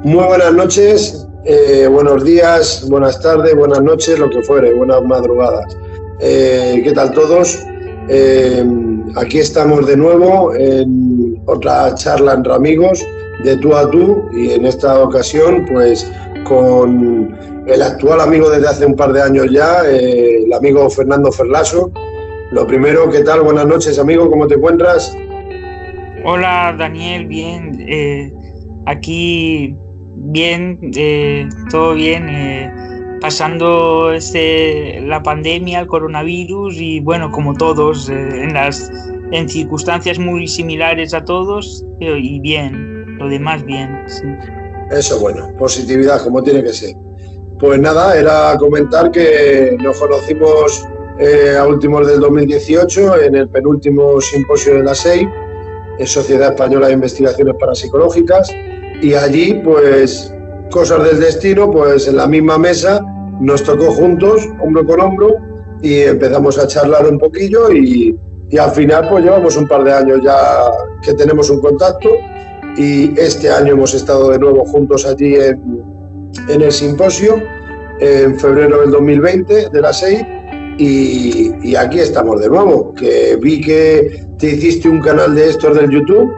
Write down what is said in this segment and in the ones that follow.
Muy buenas noches, buenos días, buenas tardes, buenas noches, lo que fuere, buenas madrugadas. ¿Qué tal todos? Aquí estamos de nuevo en otra charla entre amigos, de tú a tú, y en esta ocasión pues con el actual amigo desde hace un par de años ya, el amigo Fernando Ferlaso. Lo primero, ¿qué tal? Buenas noches, amigo, ¿cómo te encuentras? Hola Daniel, bien, aquí bien, todo bien, pasando la pandemia, el coronavirus y bueno, como todos, en circunstancias muy similares a todos y bien, lo demás bien. Sí. Eso, bueno, positividad como tiene que ser. Pues nada, era comentar que nos conocimos a últimos del 2018 en el penúltimo simposio de la SEI, Sociedad Española de Investigaciones Parapsicológicas, y allí pues cosas del destino, pues en la misma mesa nos tocó juntos, hombro con hombro, y empezamos a charlar un poquillo y al final pues llevamos un par de años ya que tenemos un contacto, y este año hemos estado de nuevo juntos allí en el simposio en febrero del 2020 de la SEI, y aquí estamos de nuevo, que vi que te hiciste un canal de estos del YouTube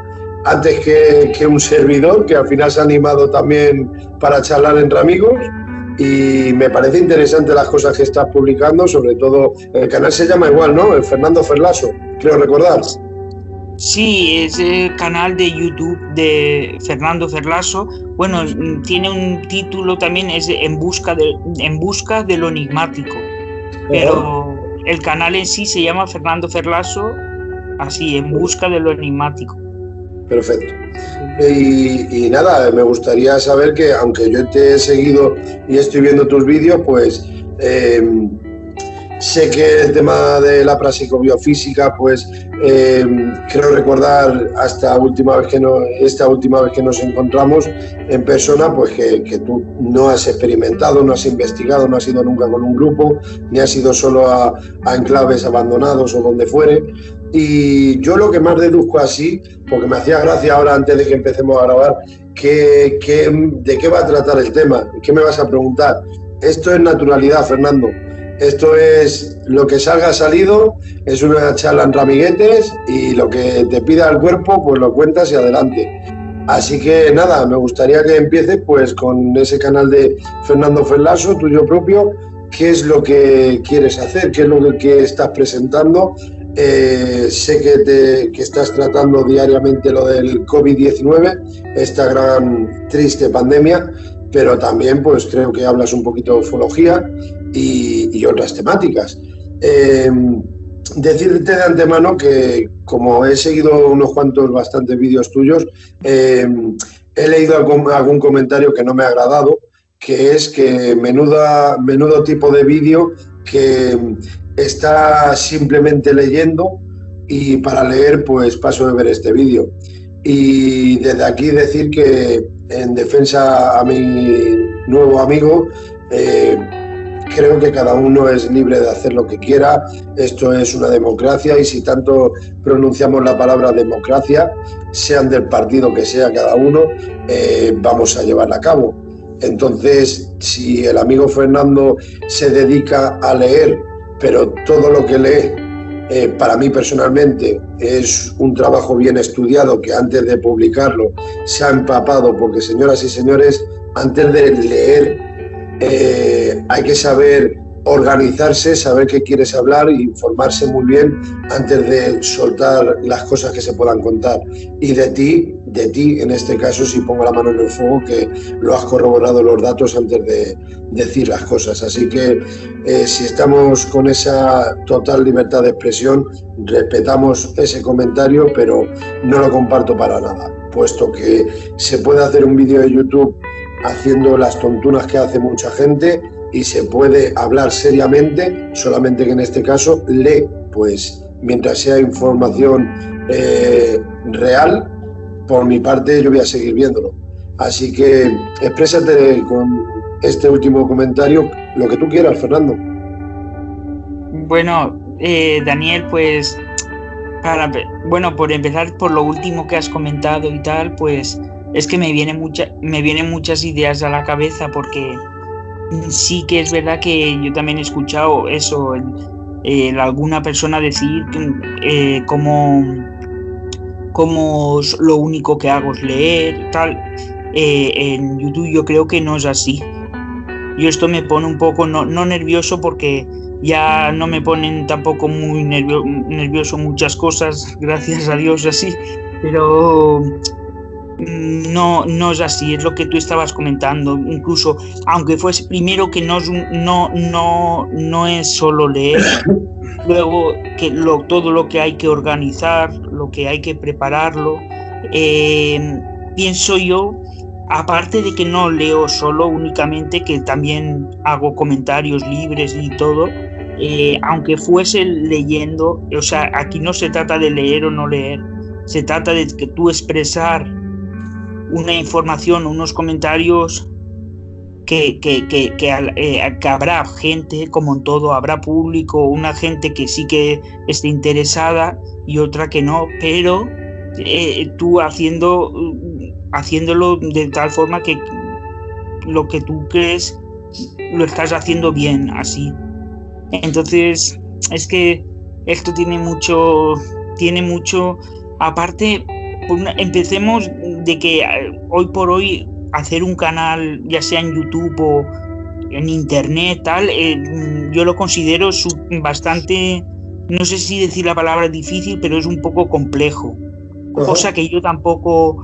antes que un servidor, que al final se ha animado también para charlar entre amigos, y me parece interesante las cosas que estás publicando, sobre todo el canal se llama igual, ¿no? El Fernando Ferlaso, creo recordar. Sí, es el canal de YouTube de Fernando Ferlaso. Bueno, tiene un título también, es En busca de lo enigmático. Pero el canal en sí se llama Fernando Ferlaso, así, En busca de lo enigmático. Perfecto. Y nada, me gustaría saber que, aunque yo te he seguido y estoy viendo tus vídeos, pues sé que el tema de la parapsicobiofísica, pues creo recordar esta última vez que nos encontramos en persona, pues que tú no has experimentado, no has investigado, no has ido nunca con un grupo, ni has ido solo a enclaves abandonados o donde fuere. Y yo lo que más deduzco así, porque me hacía gracia ahora antes de que empecemos a grabar, de qué va a tratar el tema, qué me vas a preguntar. Esto es naturalidad, Fernando. Esto es lo que salga salido, es una charla entre amiguetes, y lo que te pida el cuerpo, pues lo cuentas y adelante. Así que nada, me gustaría que empieces pues con ese canal de Fernando Ferlaso, tuyo propio. ¿Qué es lo que quieres hacer? ¿Qué es lo que estás presentando? Sé que estás tratando diariamente lo del COVID-19, esta gran triste pandemia, pero también pues creo que hablas un poquito de ufología y otras temáticas. Decirte de antemano que, como he seguido unos cuantos bastantes vídeos tuyos, he leído algún comentario que no me ha agradado, que es que menudo tipo de vídeo que está simplemente leyendo, y para leer pues paso de ver este vídeo. Y desde aquí decir que, en defensa a mi nuevo amigo, creo que cada uno es libre de hacer lo que quiera. Esto es una democracia, y si tanto pronunciamos la palabra democracia, sean del partido que sea cada uno, vamos a llevarla a cabo. Entonces, si el amigo Fernando se dedica a leer, pero todo lo que lee, para mí personalmente, es un trabajo bien estudiado, que antes de publicarlo se ha empapado, porque, señoras y señores, antes de leer hay que saber organizarse, saber qué quieres hablar y informarse muy bien antes de soltar las cosas que se puedan contar. Y de ti en este caso, si pongo la mano en el fuego, que lo has corroborado los datos antes de decir las cosas. Así que si estamos con esa total libertad de expresión, respetamos ese comentario, pero no lo comparto para nada, puesto que se puede hacer un vídeo de YouTube haciendo las tontunas que hace mucha gente, y se puede hablar seriamente, solamente que en este caso lee, pues mientras sea información real, por mi parte yo voy a seguir viéndolo. Así que exprésate con este último comentario lo que tú quieras, Fernando. Bueno, Daniel, pues por empezar por lo último que has comentado y tal, pues es que me vienen muchas ideas a la cabeza, porque sí que es verdad que yo también he escuchado eso, alguna persona decir como lo único que hago es leer, tal. En YouTube yo creo que no es así. Yo esto me pone un poco, no nervioso, porque ya no me ponen tampoco muy nervioso muchas cosas, gracias a Dios, así, pero no es así, es lo que tú estabas comentando. Incluso aunque fuese primero que no es solo leer, luego que todo lo que hay que organizar, lo que hay que prepararlo, pienso yo, aparte de que no leo solo únicamente, que también hago comentarios libres y todo, aunque fuese leyendo, o sea, aquí no se trata de leer o no leer, se trata de que tú expresar una información, unos comentarios que habrá gente, como en todo, habrá público, una gente que sí que esté interesada y otra que no, pero tú haciéndolo de tal forma que lo que tú crees lo estás haciendo bien, así. Entonces, es que esto tiene mucho, aparte, empecemos de que hoy por hoy hacer un canal, ya sea en YouTube o en internet, tal, yo lo considero bastante, no sé si decir la palabra difícil, pero es un poco complejo. Cosa que yo tampoco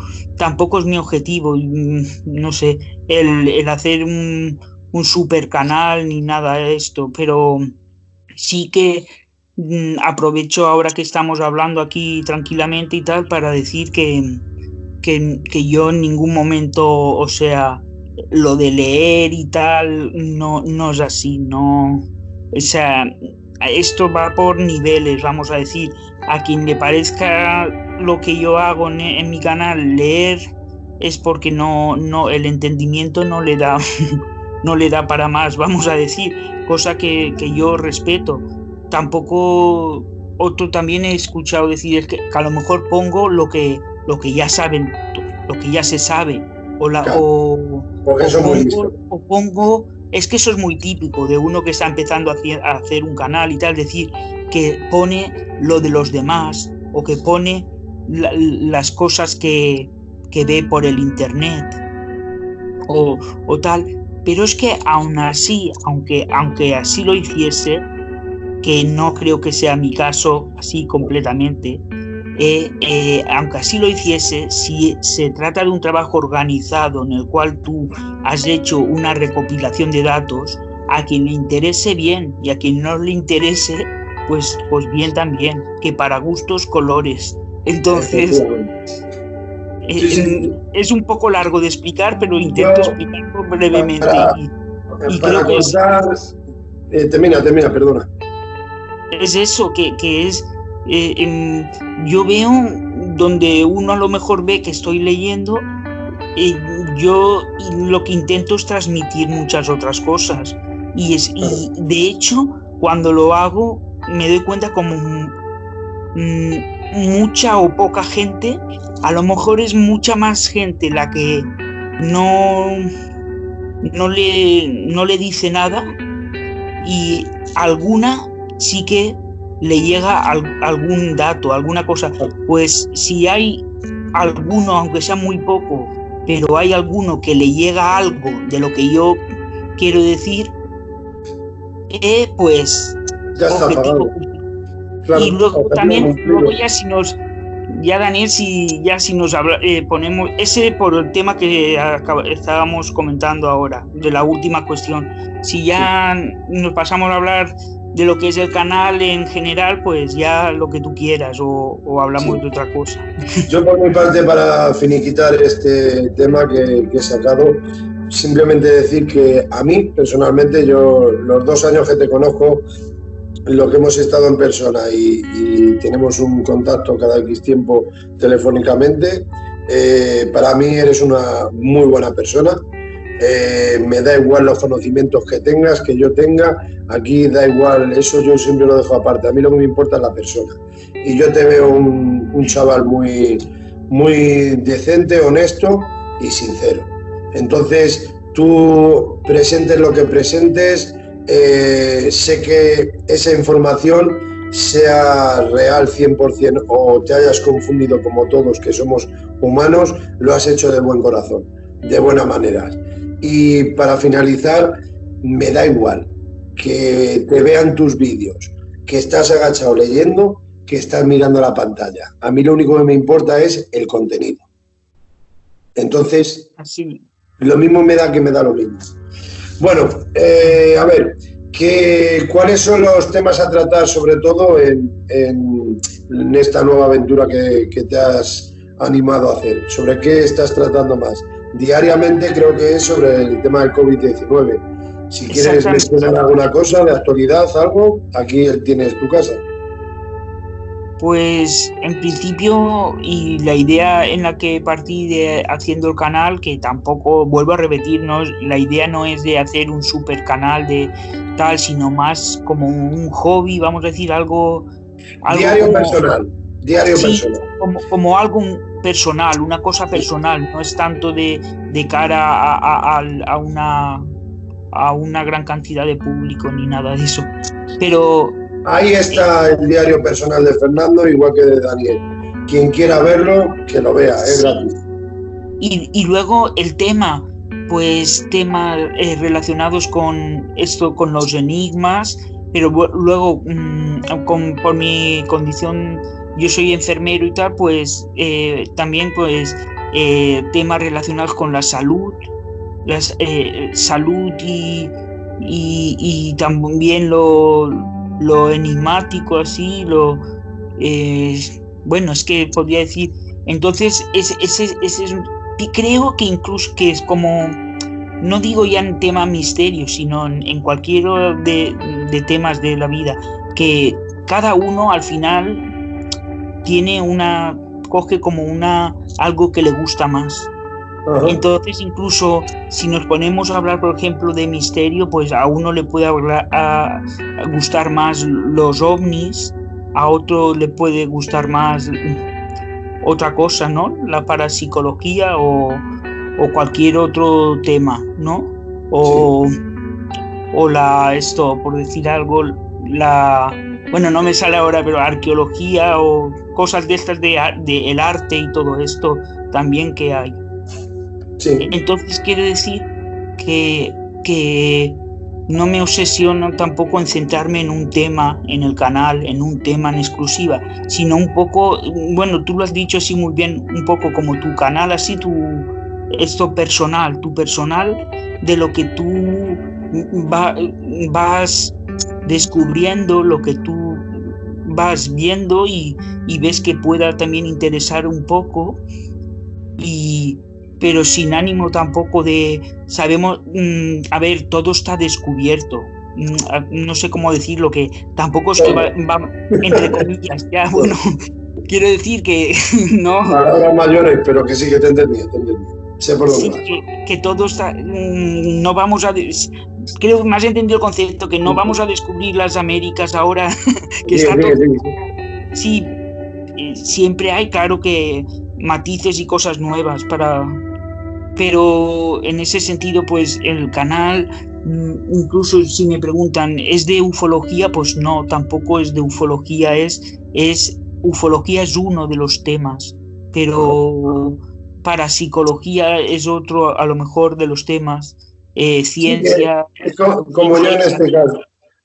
es mi objetivo, no sé, el hacer un super canal ni nada de esto, pero sí que aprovecho ahora que estamos hablando aquí tranquilamente y tal, para decir que yo en ningún momento, o sea, lo de leer y tal, no es así, no, o sea, esto va por niveles, vamos a decir. A quien le parezca lo que yo hago en mi canal leer, es porque no el entendimiento no le da para más, vamos a decir, cosa que yo respeto. Tampoco, otro también he escuchado decir, es que a lo mejor pongo lo que ya saben, lo que ya se sabe, o pongo, es que eso es muy típico de uno que está empezando a hacer un canal y tal, decir que pone lo de los demás, o que pone las cosas que ve por el internet o tal, pero es que aún así, aunque así lo hiciese, que no creo que sea mi caso así completamente, aunque así lo hiciese, si se trata de un trabajo organizado en el cual tú has hecho una recopilación de datos, a quien le interese bien y a quien no le interese, pues bien también, que para gustos colores. Entonces, es un poco largo de explicar, pero intento explicarlo brevemente. Y creo que termina, perdona. Es eso, que es... yo veo donde uno a lo mejor ve que estoy leyendo, yo lo que intento es transmitir muchas otras cosas, y de hecho cuando lo hago me doy cuenta como mucha o poca gente, a lo mejor es mucha más gente la que no le dice nada, y alguna sí que le llega algún dato, alguna cosa. Pues si hay alguno, aunque sea muy poco, pero hay alguno que le llega algo de lo que yo quiero decir, pues ya está pagado. Claro, y luego también, Daniel, si nos ponemos ese por el tema que estábamos comentando ahora, de la última cuestión, si ya nos pasamos a hablar de lo que es el canal en general, pues ya lo que tú quieras, o hablamos de otra cosa. Yo por mi parte, para finiquitar este tema que he sacado, simplemente decir que a mí personalmente, yo los 2 años que te conozco, lo que hemos estado en persona y tenemos un contacto cada X tiempo telefónicamente, para mí eres una muy buena persona. Me da igual los conocimientos que tengas, que yo tenga, aquí da igual, eso yo siempre lo dejo aparte. A mí lo que me importa es la persona, y yo te veo un chaval muy decente, honesto, y sincero. Entonces, tú presentes lo que presentes, sé que esa información sea real 100% o te hayas confundido como todos que somos humanos, lo has hecho de buen corazón, de buena manera. Y para finalizar, me da igual que te vean tus vídeos, que estás agachado leyendo, que estás mirando la pantalla. A mí lo único que me importa es el contenido. Entonces, así. Lo mismo me da lo mismo. Bueno, a ver, ¿cuáles son los temas a tratar, sobre todo en esta nueva aventura que te has animado a hacer? ¿Sobre qué estás tratando más? Diariamente creo que es sobre el tema del COVID-19. Si quieres mencionar alguna cosa de actualidad, algo, aquí tienes tu casa. Pues en principio, y la idea en la que partí de haciendo el canal, que tampoco, vuelvo a repetir, la idea no es de hacer un super canal de tal, sino más como un hobby, vamos a decir, algo diario como, personal. Diario sí, personal. Como algo personal, una cosa personal, no es tanto de cara a una gran cantidad de público ni nada de eso. Pero ahí está el diario personal de Fernando, igual que de Daniel. Quien quiera verlo, que lo vea, es gratis. Y luego el tema, pues temas relacionados con esto, con los enigmas, pero luego por mi condición, yo soy enfermero y tal, pues también pues temas relacionados con la salud, salud y también lo enigmático, así, bueno, es que podría decir, entonces creo que incluso que es como, no digo ya en tema misterio, sino en cualquiera de temas de la vida, que cada uno al final coge como algo que le gusta más. Uh-huh. Entonces, incluso si nos ponemos a hablar, por ejemplo, de misterio, pues a uno le puede gustar más los ovnis, a otro le puede gustar más otra cosa, ¿no? La parapsicología o cualquier otro tema, ¿no? O esto, por decir algo, bueno, no me sale ahora, pero arqueología o cosas de estas de el arte y todo esto también que hay. Sí. Entonces quiere decir que no me obsesiono tampoco en centrarme en un tema en el canal, en un tema en exclusiva, sino un poco, bueno, tú lo has dicho así muy bien, un poco como tu canal, así tu personal de lo que tú vas descubriendo, lo que tú vas viendo y ves que pueda también interesar un poco, pero sin ánimo tampoco de, sabemos, a ver, todo está descubierto, no sé cómo decirlo, que tampoco es que va entre comillas, ya, bueno, quiero decir que no. Palabras mayores, pero que sí, que te entendí. Sé por dónde vas. Que todo está, no vamos a, creo que me has entendido el concepto, que no vamos a descubrir las Américas ahora, que sí, está todo. Sí, siempre hay, claro, que matices y cosas nuevas pero en ese sentido, pues el canal, incluso si me preguntan, ¿es de ufología? Pues no, tampoco es de ufología, ufología es uno de los temas, pero parapsicología es otro, a lo mejor, de los temas, ciencia. Sí, como yo en este caso.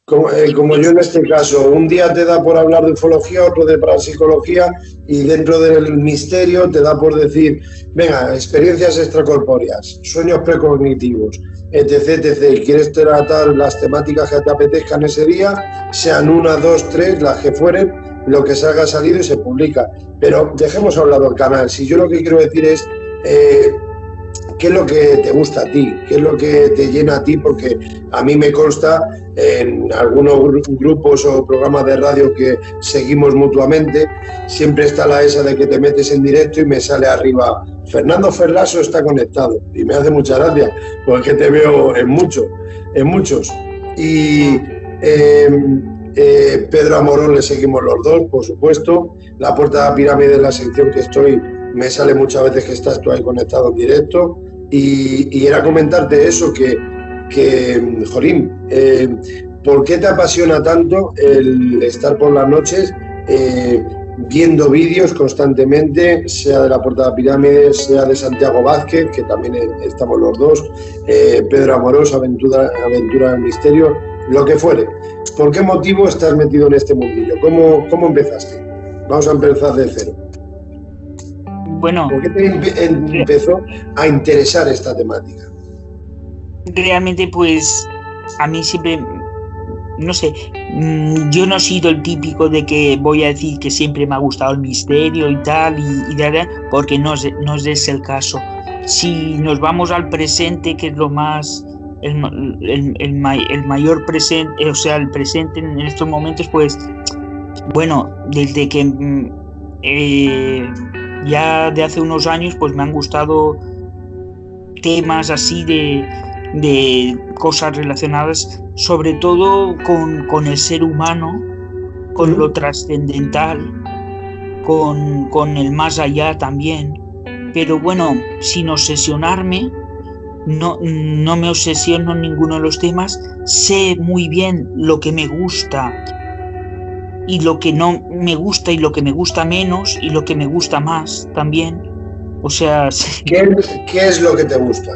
Como yo en este caso, un día te da por hablar de ufología, otro de parapsicología, y dentro del misterio te da por decir, venga, experiencias extracorpóreas, sueños precognitivos, etc, etc. Quieres tratar las temáticas que te apetezcan ese día, sean 1, 2, 3, las que fueren, lo que salga salido y se publica. Pero dejemos a un lado el canal. Si yo lo que quiero decir es qué es lo que te gusta a ti, qué es lo que te llena a ti, porque a mí me consta en algunos grupos o programas de radio que seguimos mutuamente, siempre está la esa de que te metes en directo y me sale arriba, Fernando Ferlaso está conectado, y me hace mucha gracia, porque te veo en muchos. Y Pedro Amorón le seguimos los dos, por supuesto. La Puerta de la Pirámide es la sección que estoy me sale muchas veces que estás tú ahí conectado en directo, y era comentarte eso, que Jorín, ¿por qué te apasiona tanto el estar por las noches viendo vídeos constantemente, sea de la Puerta de la Pirámide, sea de Santiago Vázquez, que también estamos los dos, Pedro Amorós, Aventura del Misterio, lo que fuere? ¿Por qué motivo estás metido en este mundillo? ¿Cómo empezaste? Vamos a empezar de cero. Bueno, ¿por qué te empezó a interesar esta temática? Realmente, pues, a mí siempre, no sé, yo no he sido el típico de que voy a decir que siempre me ha gustado el misterio y tal, porque no es el caso. Si nos vamos al presente, que es lo más, el mayor presente, o sea, el presente en estos momentos, pues, bueno, desde que ya de hace unos años, pues me han gustado temas así de cosas relacionadas sobre todo con el ser humano, con lo trascendental, con el más allá también. Pero bueno, sin obsesionarme, no me obsesiono en ninguno de los temas. Sé muy bien lo que me gusta y lo que no me gusta, y lo que me gusta menos y lo que me gusta más también. O sea, ¿Qué es lo que te gusta?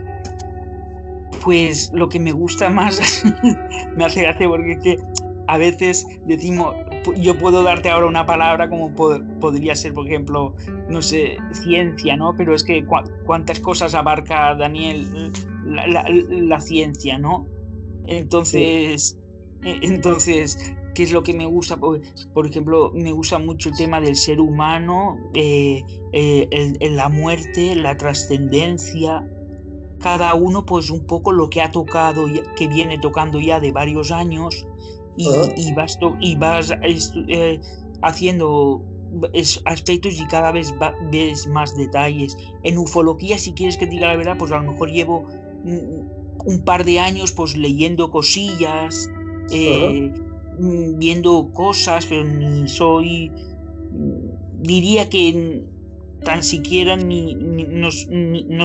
Pues lo que me gusta más me hace gracia, porque es que a veces decimos, yo puedo darte ahora una palabra como podría ser, por ejemplo, no sé, ciencia, ¿no? Pero es que cuántas cosas abarca, Daniel, la ciencia, ¿no? Entonces, ¿qué es lo que me gusta? Por ejemplo, me gusta mucho el tema del ser humano, la muerte, la trascendencia. Cada uno, pues, un poco lo que ha tocado, que viene tocando ya de varios años, y vas haciendo aspectos, y cada vez ves más detalles. En ufología, si quieres que te diga la verdad, pues a lo mejor llevo un par de años, pues, leyendo cosillas, viendo cosas, pero ni soy, diría que tan siquiera no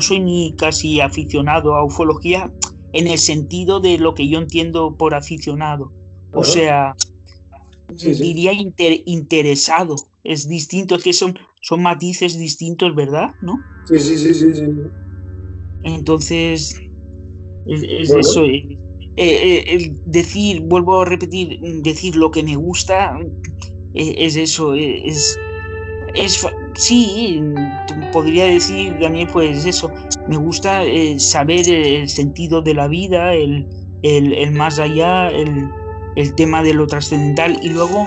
soy ni casi aficionado a ufología, en el sentido de lo que yo entiendo por aficionado. O sea, diría interesado. Es distinto, es que son matices distintos, ¿verdad? ¿No? Sí. Entonces, es bueno. Eso. Decir, vuelvo a repetir, decir lo que me gusta, es eso, sí, podría decir, Daniel, pues eso, me gusta saber el sentido de la vida, el más allá, el tema de lo trascendental. Y luego,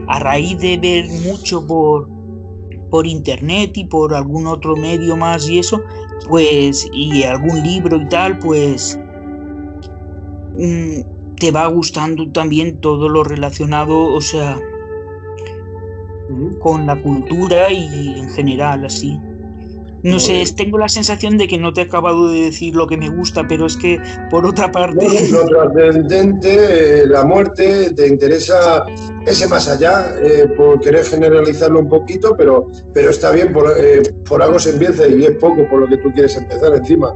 a raíz de ver mucho por internet y por algún otro medio más y eso, pues, y algún libro y tal, pues te va gustando también todo lo relacionado, o sea, con la cultura y en general, así. No sé, tengo la sensación de que no te he acabado de decir lo que me gusta, pero es que, por otra parte... Lo trascendente, la muerte, te interesa ese más allá, por querer generalizarlo un poquito, pero está bien, por algo se empieza, y es poco por lo que tú quieres empezar encima.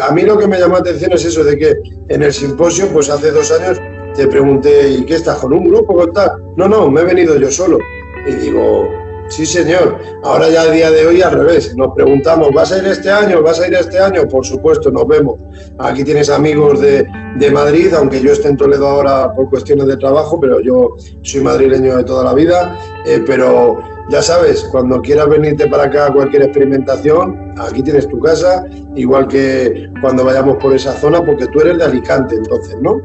A mí lo que me llamó la atención es eso, de que en el simposio, pues hace 2 años, te pregunté, ¿y qué estás, con un grupo o tal? No, me he venido yo solo. Y digo... Sí, señor. Ahora ya a día de hoy al revés. Nos preguntamos, ¿vas a ir este año? ¿Vas a ir este año? Por supuesto, nos vemos. Aquí tienes amigos de Madrid, aunque yo esté en Toledo ahora por cuestiones de trabajo, pero yo soy madrileño de toda la vida. Pero ya sabes, cuando quieras venirte para acá a cualquier experimentación, aquí tienes tu casa, igual que cuando vayamos por esa zona, porque tú eres de Alicante, entonces, ¿no?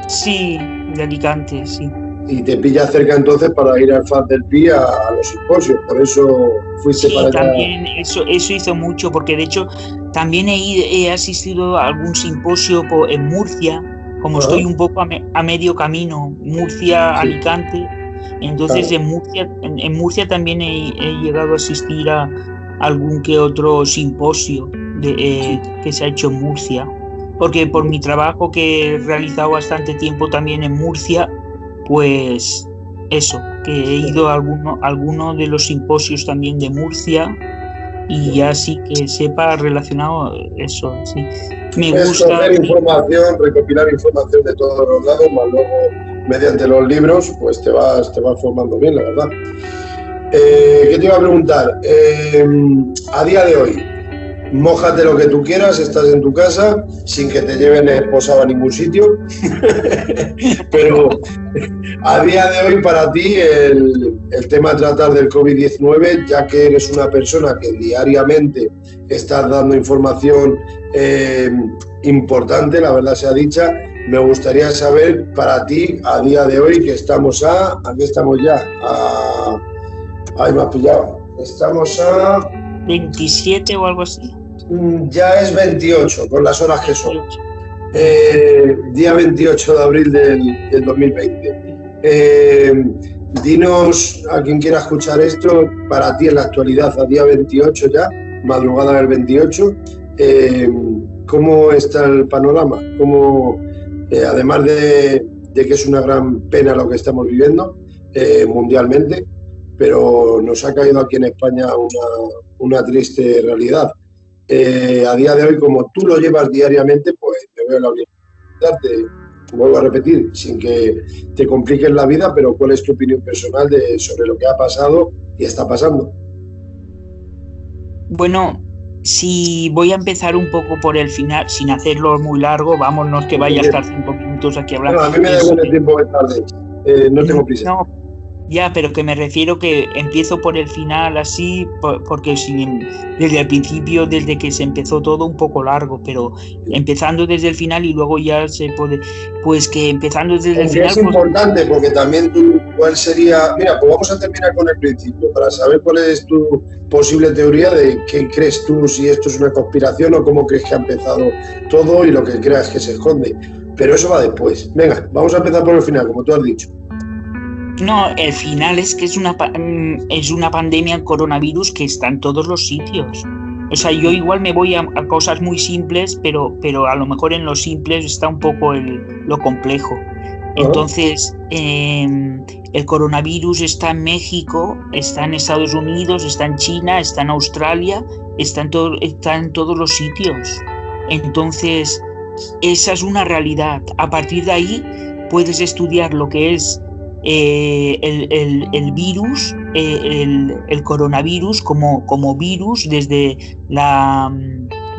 Sí, de Alicante, sí. Y te pilla cerca entonces para ir al FAD del PI a los simposios, por eso fuiste para allá. También eso hizo mucho, porque de hecho también he asistido a algún simposio en Murcia, como estoy un poco a medio camino, Murcia-Alicante, entonces en Murcia también he llegado a asistir a algún que otro simposio que se ha hecho en Murcia, porque por mi trabajo, que he realizado bastante tiempo también en Murcia, pues eso, que he ido a alguno de los simposios también de Murcia y ya sí que sepa relacionado eso, sí. Me gusta recopilar información de todos los lados, más luego mediante los libros, pues te vas formando bien, la verdad. ¿Qué te iba a preguntar? A día de hoy, mójate lo que tú quieras, estás en tu casa, sin que te lleven esposado a ningún sitio. Pero a día de hoy, para ti, el tema de tratar del COVID-19, ya que eres una persona que diariamente estás dando información importante, la verdad sea dicha, me gustaría saber para ti, a día de hoy, que estamos ¿a qué estamos ya? Ahí me has pillado. Estamos a 27 o algo así. Ya es 28, con las horas que son. Día 28 de abril del 2020. Dinos, a quien quiera escuchar esto, para ti en la actualidad, a día 28 ya, madrugada del 28, ¿cómo está el panorama? ¿Cómo, además de que es una gran pena lo que estamos viviendo mundialmente, pero nos ha caído aquí en España una triste realidad? A día de hoy, como tú lo llevas diariamente, pues me veo la obligación de, vuelvo a repetir, sin que te compliques la vida, pero ¿cuál es tu opinión personal sobre lo que ha pasado y está pasando? Bueno, si voy a empezar un poco por el final, sin hacerlo muy largo, vámonos que vaya a estar 5 minutos aquí hablando. No, a mí me da buen tiempo de tarde, no tengo prisa. No, ya, pero que me refiero que empiezo por el final así, porque desde el principio, desde que se empezó todo, un poco largo, pero empezando desde el final y luego ya se puede, pues que empezando desde el final... Es importante, porque también cuál sería... Mira, pues vamos a terminar con el principio, para saber cuál es tu posible teoría de qué crees tú, si esto es una conspiración o cómo crees que ha empezado todo y lo que creas que se esconde. Pero eso va después. Venga, vamos a empezar por el final, como tú has dicho. No, el final es que es una pandemia, el coronavirus, que está en todos los sitios. O sea, yo igual me voy a cosas muy simples, pero a lo mejor en los simples está un poco lo complejo. Entonces, el coronavirus está en México, está en Estados Unidos, está en China, está en Australia, está en todos los sitios. Entonces, esa es una realidad. A partir de ahí puedes estudiar lo que es el virus, el coronavirus como virus desde la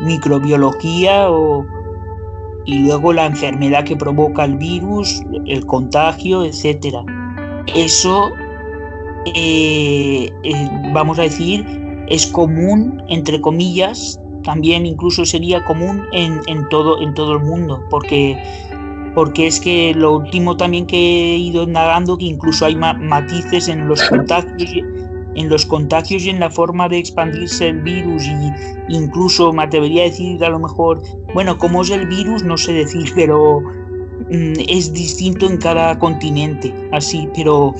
microbiología y luego la enfermedad que provoca el virus, el contagio, etcétera. Eso, vamos a decir, es común, entre comillas, también incluso sería común en todo el mundo, porque es que lo último también que he ido indagando, que incluso hay matices en los contagios y en la forma de expandirse el virus, y incluso me atrevería a decir, a lo mejor, bueno, cómo es el virus no sé decir, pero es distinto en cada continente, así, pero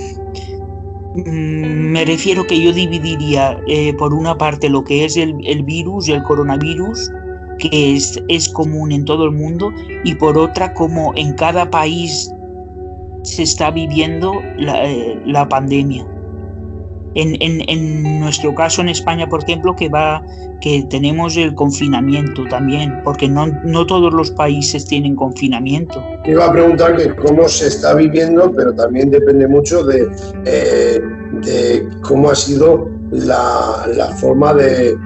me refiero que yo dividiría por una parte lo que es el virus, el coronavirus, que es común en todo el mundo, y por otra como en cada país se está viviendo la pandemia. En nuestro caso en España, por ejemplo, que tenemos el confinamiento también, porque no todos los países tienen confinamiento. Te iba a preguntar que cómo se está viviendo, pero también depende mucho de cómo ha sido la forma de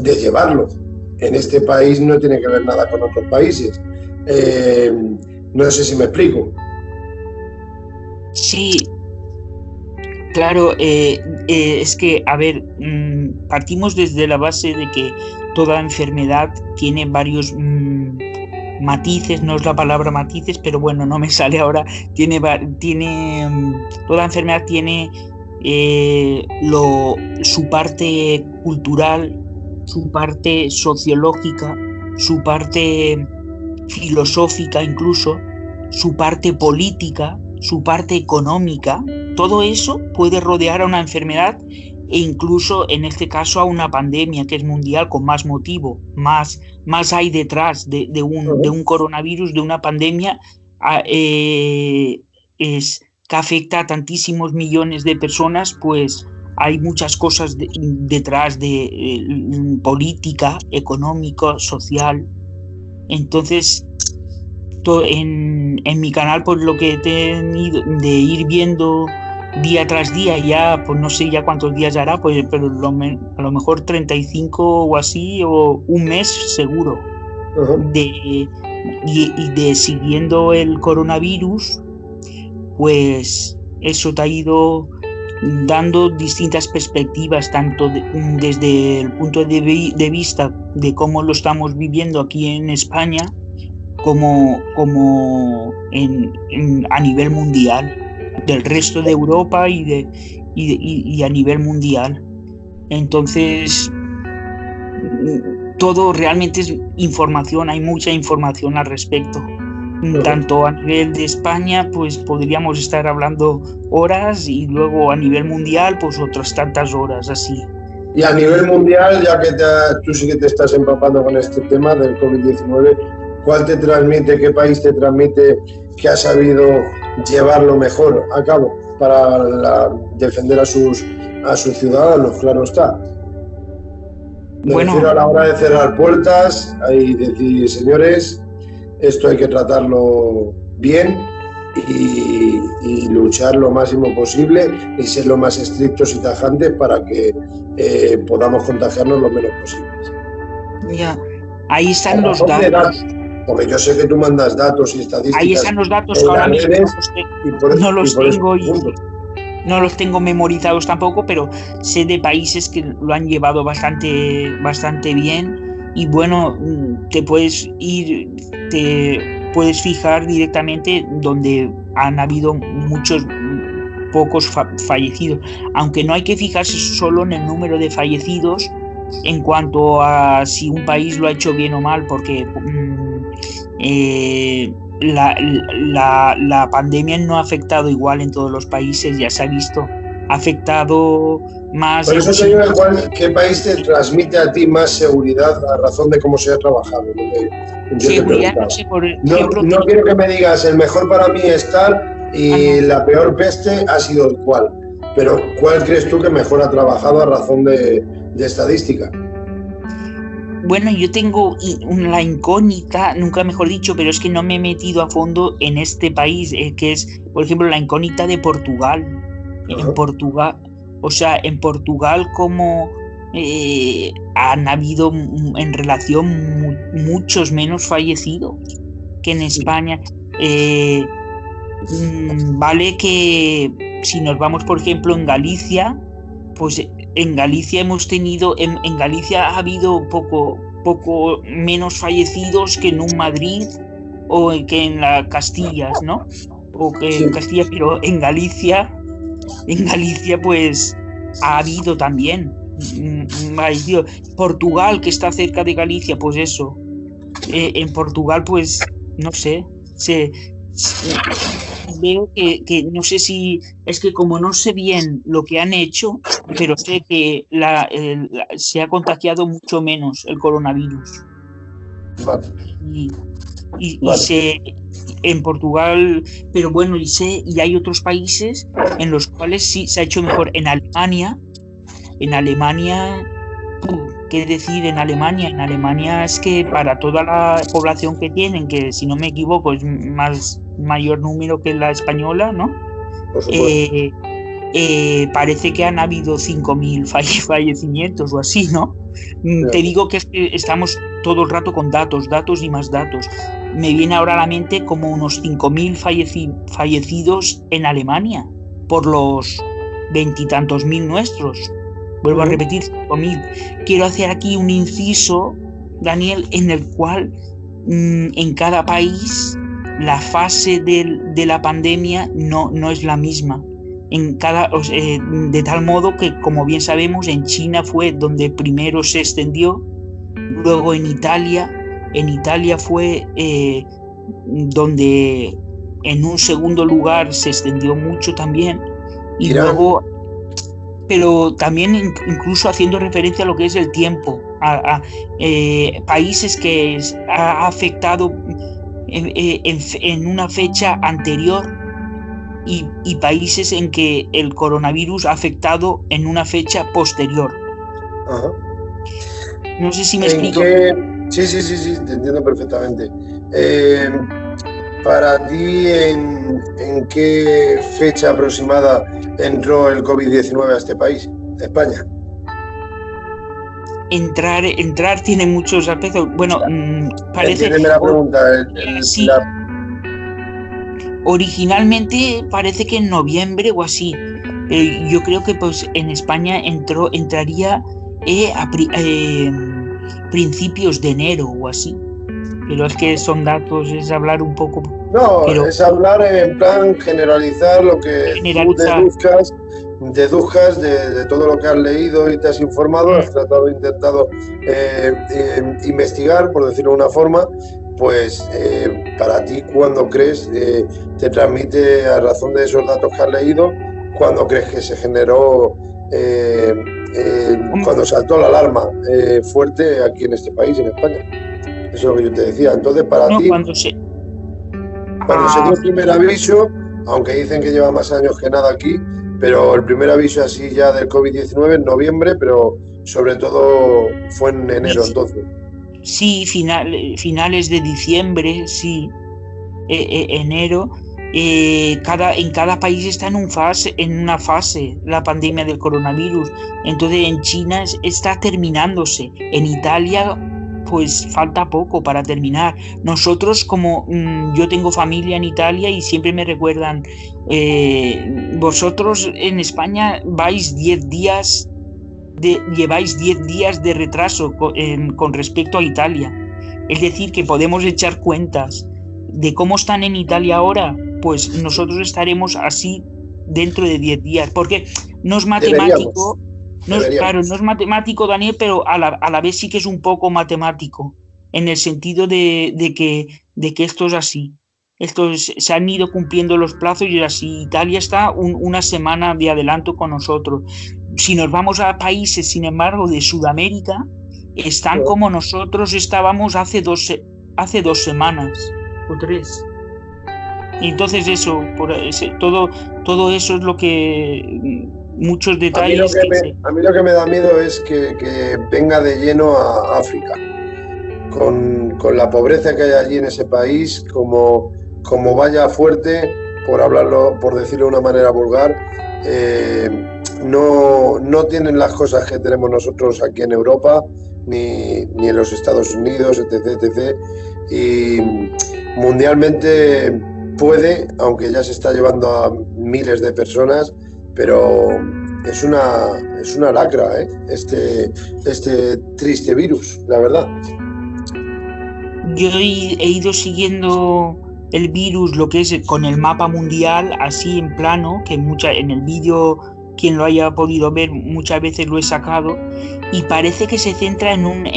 llevarlo. En este país no tiene que ver nada con otros países. No sé si me explico. Sí, claro, es que, a ver, partimos desde la base de que toda enfermedad tiene varios matices, no es la palabra matices, pero bueno, no me sale ahora, toda enfermedad tiene su parte cultural, su parte sociológica, su parte filosófica incluso, su parte política, su parte económica. Todo eso puede rodear a una enfermedad e incluso en este caso a una pandemia que es mundial con más motivo, más hay detrás de un coronavirus, de una pandemia, que afecta a tantísimos millones de personas, pues hay muchas cosas detrás de política, económica, social. Entonces, en mi canal, pues lo que he tenido de ir viendo día tras día, ya pues no sé ya cuántos días hará, pues, pero a lo mejor 35 o así, o un mes seguro, de siguiendo el coronavirus, pues eso te ha ido dando distintas perspectivas, tanto desde el punto de vista de cómo lo estamos viviendo aquí en España, como a nivel mundial, del resto de Europa y a nivel mundial. Entonces, todo realmente es información, hay mucha información al respecto. Tanto a nivel de España, pues podríamos estar hablando horas, y luego a nivel mundial, pues otras tantas horas, así. Y a nivel mundial, ya que tú sí que te estás empapando con este tema del COVID-19, ¿cuál te transmite, qué país te transmite que ha sabido llevarlo mejor a cabo para defender a sus ciudadanos? Claro está. Bueno, a la hora de cerrar puertas, hay decir, señores, esto hay que tratarlo bien y luchar lo máximo posible y ser lo más estrictos y tajantes para que podamos contagiarnos lo menos posible. Ya, ahí están los datos. Porque yo sé que tú mandas datos y estadísticas. Ahí están los datos que ahora mismo no los tengo y no los tengo memorizados tampoco, pero sé de países que lo han llevado bastante bien. Y bueno, te puedes fijar directamente donde han habido pocos fallecidos, aunque no hay que fijarse solo en el número de fallecidos en cuanto a si un país lo ha hecho bien o mal, porque la pandemia no ha afectado igual en todos los países, ya se ha visto, ha afectado más. Por eso te digo, ¿qué país te transmite a ti más seguridad a razón de cómo se ha trabajado? Seguridad, no sé, por ejemplo, no quiero que me digas el mejor para mí es tal y la peor peste ha sido el cual, pero ¿cuál crees tú que mejor ha trabajado a razón de estadística? Bueno, yo tengo la incógnita, nunca mejor dicho, pero es que no me he metido a fondo en este país, que es, por ejemplo, la incógnita de Portugal. En Portugal, como han habido en relación muchos menos fallecidos que en España. Vale que si nos vamos, por ejemplo, en Galicia, pues en Galicia hemos tenido, en Galicia ha habido poco menos fallecidos que en un Madrid o que en las Castillas, ¿no? O que en Castilla, pero en Galicia pues ha habido también. Portugal, que está cerca de Galicia, pues eso. En Portugal, pues no sé, veo que no sé si es que como no sé bien lo que han hecho, pero sé que se ha contagiado mucho menos el coronavirus. Vale. Y sé en Portugal, pero bueno, y hay otros países en los cuales sí se ha hecho mejor. En Alemania, ¿qué decir? En Alemania es que para toda la población que tienen, que si no me equivoco es mayor número que la española, ¿no? Parece que han habido 5.000 fallecimientos o así, ¿no? Te digo que estamos todo el rato con datos y más datos. Me viene ahora a la mente como unos 5.000 fallecidos en Alemania por los 20 y tantos mil nuestros. Vuelvo a repetir, 5.000. Quiero hacer aquí un inciso, Daniel, en el cual en cada país la fase de la pandemia no es la misma. De tal modo que, como bien sabemos, en China fue donde primero se extendió, luego en Italia fue donde en un segundo lugar se extendió mucho también, y luego, pero también incluso haciendo referencia a lo que es el tiempo, a países que ha afectado en una fecha anterior, y países en que el coronavirus ha afectado en una fecha posterior. Ajá. No sé si me explico. Sí, te entiendo perfectamente. Para ti, ¿en qué fecha aproximada entró el COVID-19 a este país, España? Entrar tiene muchos aspectos. Bueno, parece... Entiéndeme la pregunta. Sí. Originalmente parece que en noviembre o así. Pero yo creo que pues en España entraría a principios de enero o así. Pero es que son datos, es hablar un poco... No, es hablar en plan generalizar lo que tú deduzcas de todo lo que has leído y te has informado, has intentado investigar, por decirlo de una forma, pues para ti, ¿cuándo crees, te transmite a razón de esos datos que has leído, cuándo crees que se generó, cuando saltó la alarma fuerte aquí en este país, en España? Eso es lo que yo te decía. Entonces, para ti... Cuando se dio el primer aviso, aunque dicen que lleva más años que nada aquí, pero el primer aviso así ya del COVID-19 en noviembre, pero sobre todo fue en enero entonces. Sí, finales de diciembre, sí, enero. En cada país está en una fase la pandemia del coronavirus. Entonces en China está terminándose. En Italia pues falta poco para terminar. Nosotros, como yo tengo familia en Italia y siempre me recuerdan, vosotros en España lleváis 10 días de retraso con respecto a Italia. Es decir, que podemos echar cuentas de cómo están en Italia ahora, pues nosotros estaremos así dentro de 10 días, porque no es matemático. Claro, no es matemático, Daniel, pero a la vez sí que es un poco matemático, en el sentido de que esto es así. Se han ido cumpliendo los plazos y así Italia está una semana de adelanto con nosotros. Si nos vamos a países, sin embargo, de Sudamérica, están como nosotros estábamos hace dos semanas o 3. Y entonces eso, todo eso es lo que... muchos detalles. A mí lo que me da miedo es que venga de lleno a África, con la pobreza que hay allí en ese país, como vaya fuerte, por decirlo de una manera vulgar, no tienen las cosas que tenemos nosotros aquí en Europa, ni en los Estados Unidos, etc. Y mundialmente puede, aunque ya se está llevando a miles de personas, pero es una lacra, este triste virus, la verdad. Yo he ido siguiendo el virus, lo que es con el mapa mundial, así en plano, que en el vídeo, quien lo haya podido ver, muchas veces lo he sacado, y parece que se centra en un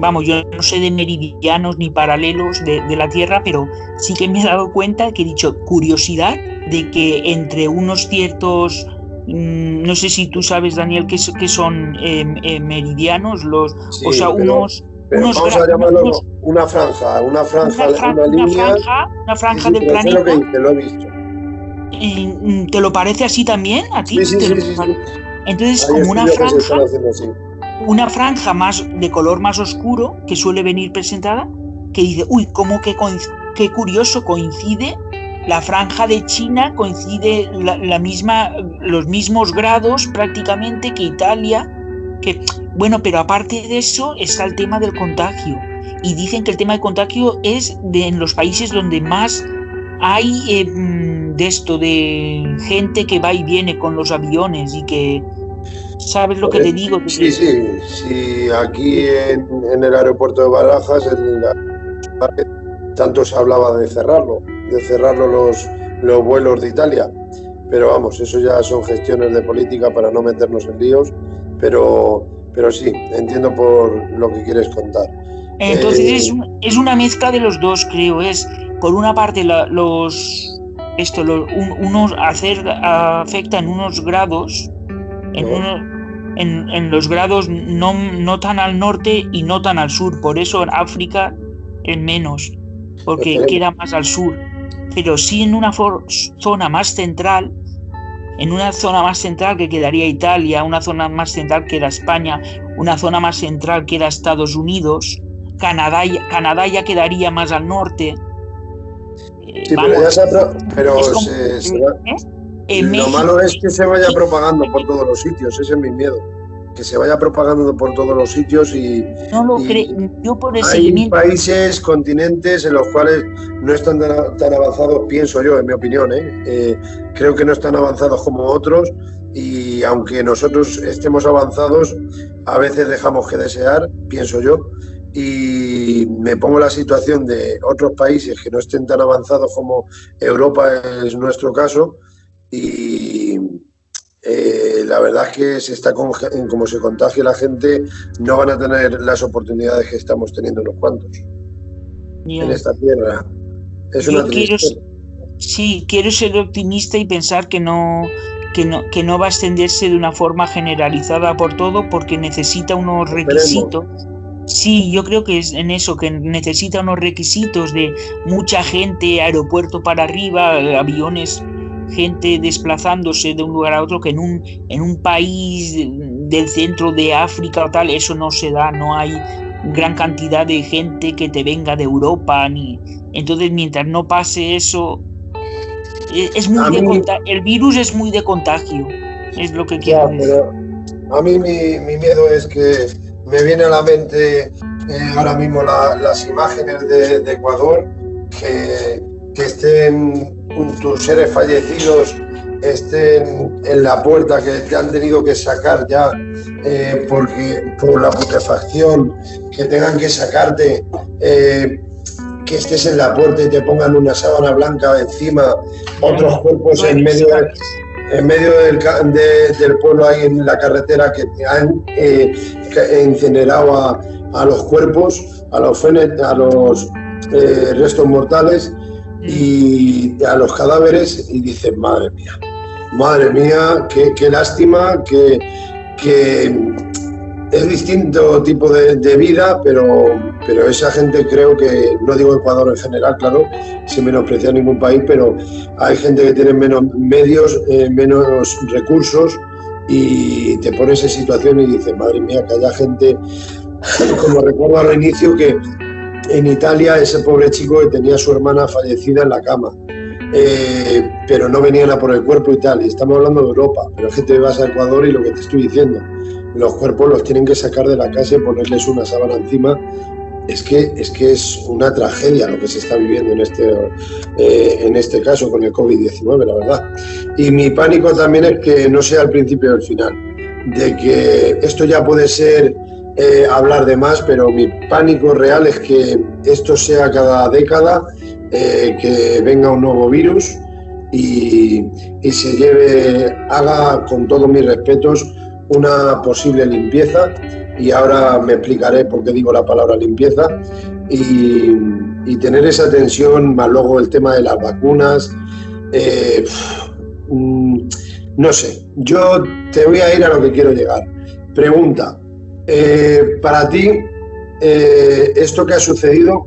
vamos, yo no sé de meridianos ni paralelos de la Tierra, pero sí que me he dado cuenta que he dicho curiosidad de que entre unos ciertos, no sé si tú sabes, Daniel, qué son meridianos, sí, o sea, unos vamos a llamarlo una franja, una línea, una franja del planeta. Lo que dice, lo he visto. ¿Te lo parece así también a ti? Sí. Entonces, como una franja más de color más oscuro que suele venir presentada, que dice, como que qué curioso, coincide la franja de China, coincide los mismos grados prácticamente que Italia, pero aparte de eso está el tema del contagio, y dicen que el tema del contagio es en los países donde más hay de gente que va y viene con los aviones, y que ¿sabes lo que te digo? Sí, aquí en el aeropuerto de Barajas tanto se hablaba de cerrarlo los vuelos de Italia, pero vamos, eso ya son gestiones de política para no meternos en líos, pero sí, entiendo por lo que quieres contar. Entonces es una mezcla de los dos, creo. Es por una parte unos afecta en unos grados, en los grados no tan al norte y no tan al sur, por eso en África es menos, porque queda más al sur. pero sí en una zona más central, que quedaría Italia, una zona más central que era España, una zona más central que era Estados Unidos, Canadá ya quedaría más al norte. Sí, vamos, pero lo México, malo es que se vaya propagando por todos los sitios, ese es mi miedo. Que se vaya propagando por todos los sitios y yo por el hay seguimiento. países, continentes en los cuales no están tan avanzados, pienso yo, en mi opinión, creo que no están avanzados como otros, y aunque nosotros estemos avanzados, a veces dejamos que desear, pienso yo, y me pongo la situación de otros países que no estén tan avanzados como Europa es nuestro caso, y la verdad es que como se contagie la gente, no van a tener las oportunidades que estamos teniendo unos cuantos en esta tierra. Es una tristeza. Quiero ser optimista y pensar que no va a extenderse de una forma generalizada por todo, porque necesita unos requisitos. Sí, yo creo que es en eso, que necesita unos requisitos de mucha gente, aeropuerto para arriba, aviones, gente desplazándose de un lugar a otro, que en un país del centro de África o tal, eso no se da, no hay gran cantidad de gente que te venga de Europa, entonces mientras no pase eso, el virus es muy de contagio, es lo que quiero decir. Pero a mí mi miedo es que me viene a la mente ahora mismo las imágenes de Ecuador, que estén tus seres fallecidos, estén en la puerta, que te han tenido que sacar ya por la putrefacción, que tengan que sacarte, que estés en la puerta y te pongan una sábana blanca encima, otros cuerpos en medio del pueblo, ahí en la carretera, que han incinerado a los cuerpos, a los restos mortales y a los cadáveres, y dices, madre mía, qué lástima, que es distinto tipo de vida, pero esa gente, creo que, no digo Ecuador en general, claro, sin menospreciar ningún país, pero hay gente que tiene menos medios, menos recursos, y te pones en situación y dices, madre mía, que haya gente, como recuerdo al inicio, que en Italia ese pobre chico que tenía a su hermana fallecida en la cama, pero no venían a por el cuerpo y tal, y estamos hablando de Europa, pero es que te vas a Ecuador y lo que te estoy diciendo, los cuerpos los tienen que sacar de la casa y ponerles una sábana encima. Es que es una tragedia lo que se está viviendo en este caso con el COVID-19, la verdad. Y mi pánico también es que no sea el principio del final, de que esto ya puede ser hablar de más, pero mi pánico real es que esto sea cada década, que venga un nuevo virus y haga, con todos mis respetos, una posible limpieza, y ahora me explicaré por qué digo la palabra limpieza, y tener esa tensión, más luego el tema de las vacunas. No sé, yo te voy a ir a lo que quiero llegar. Pregunta, para ti, esto que ha sucedido,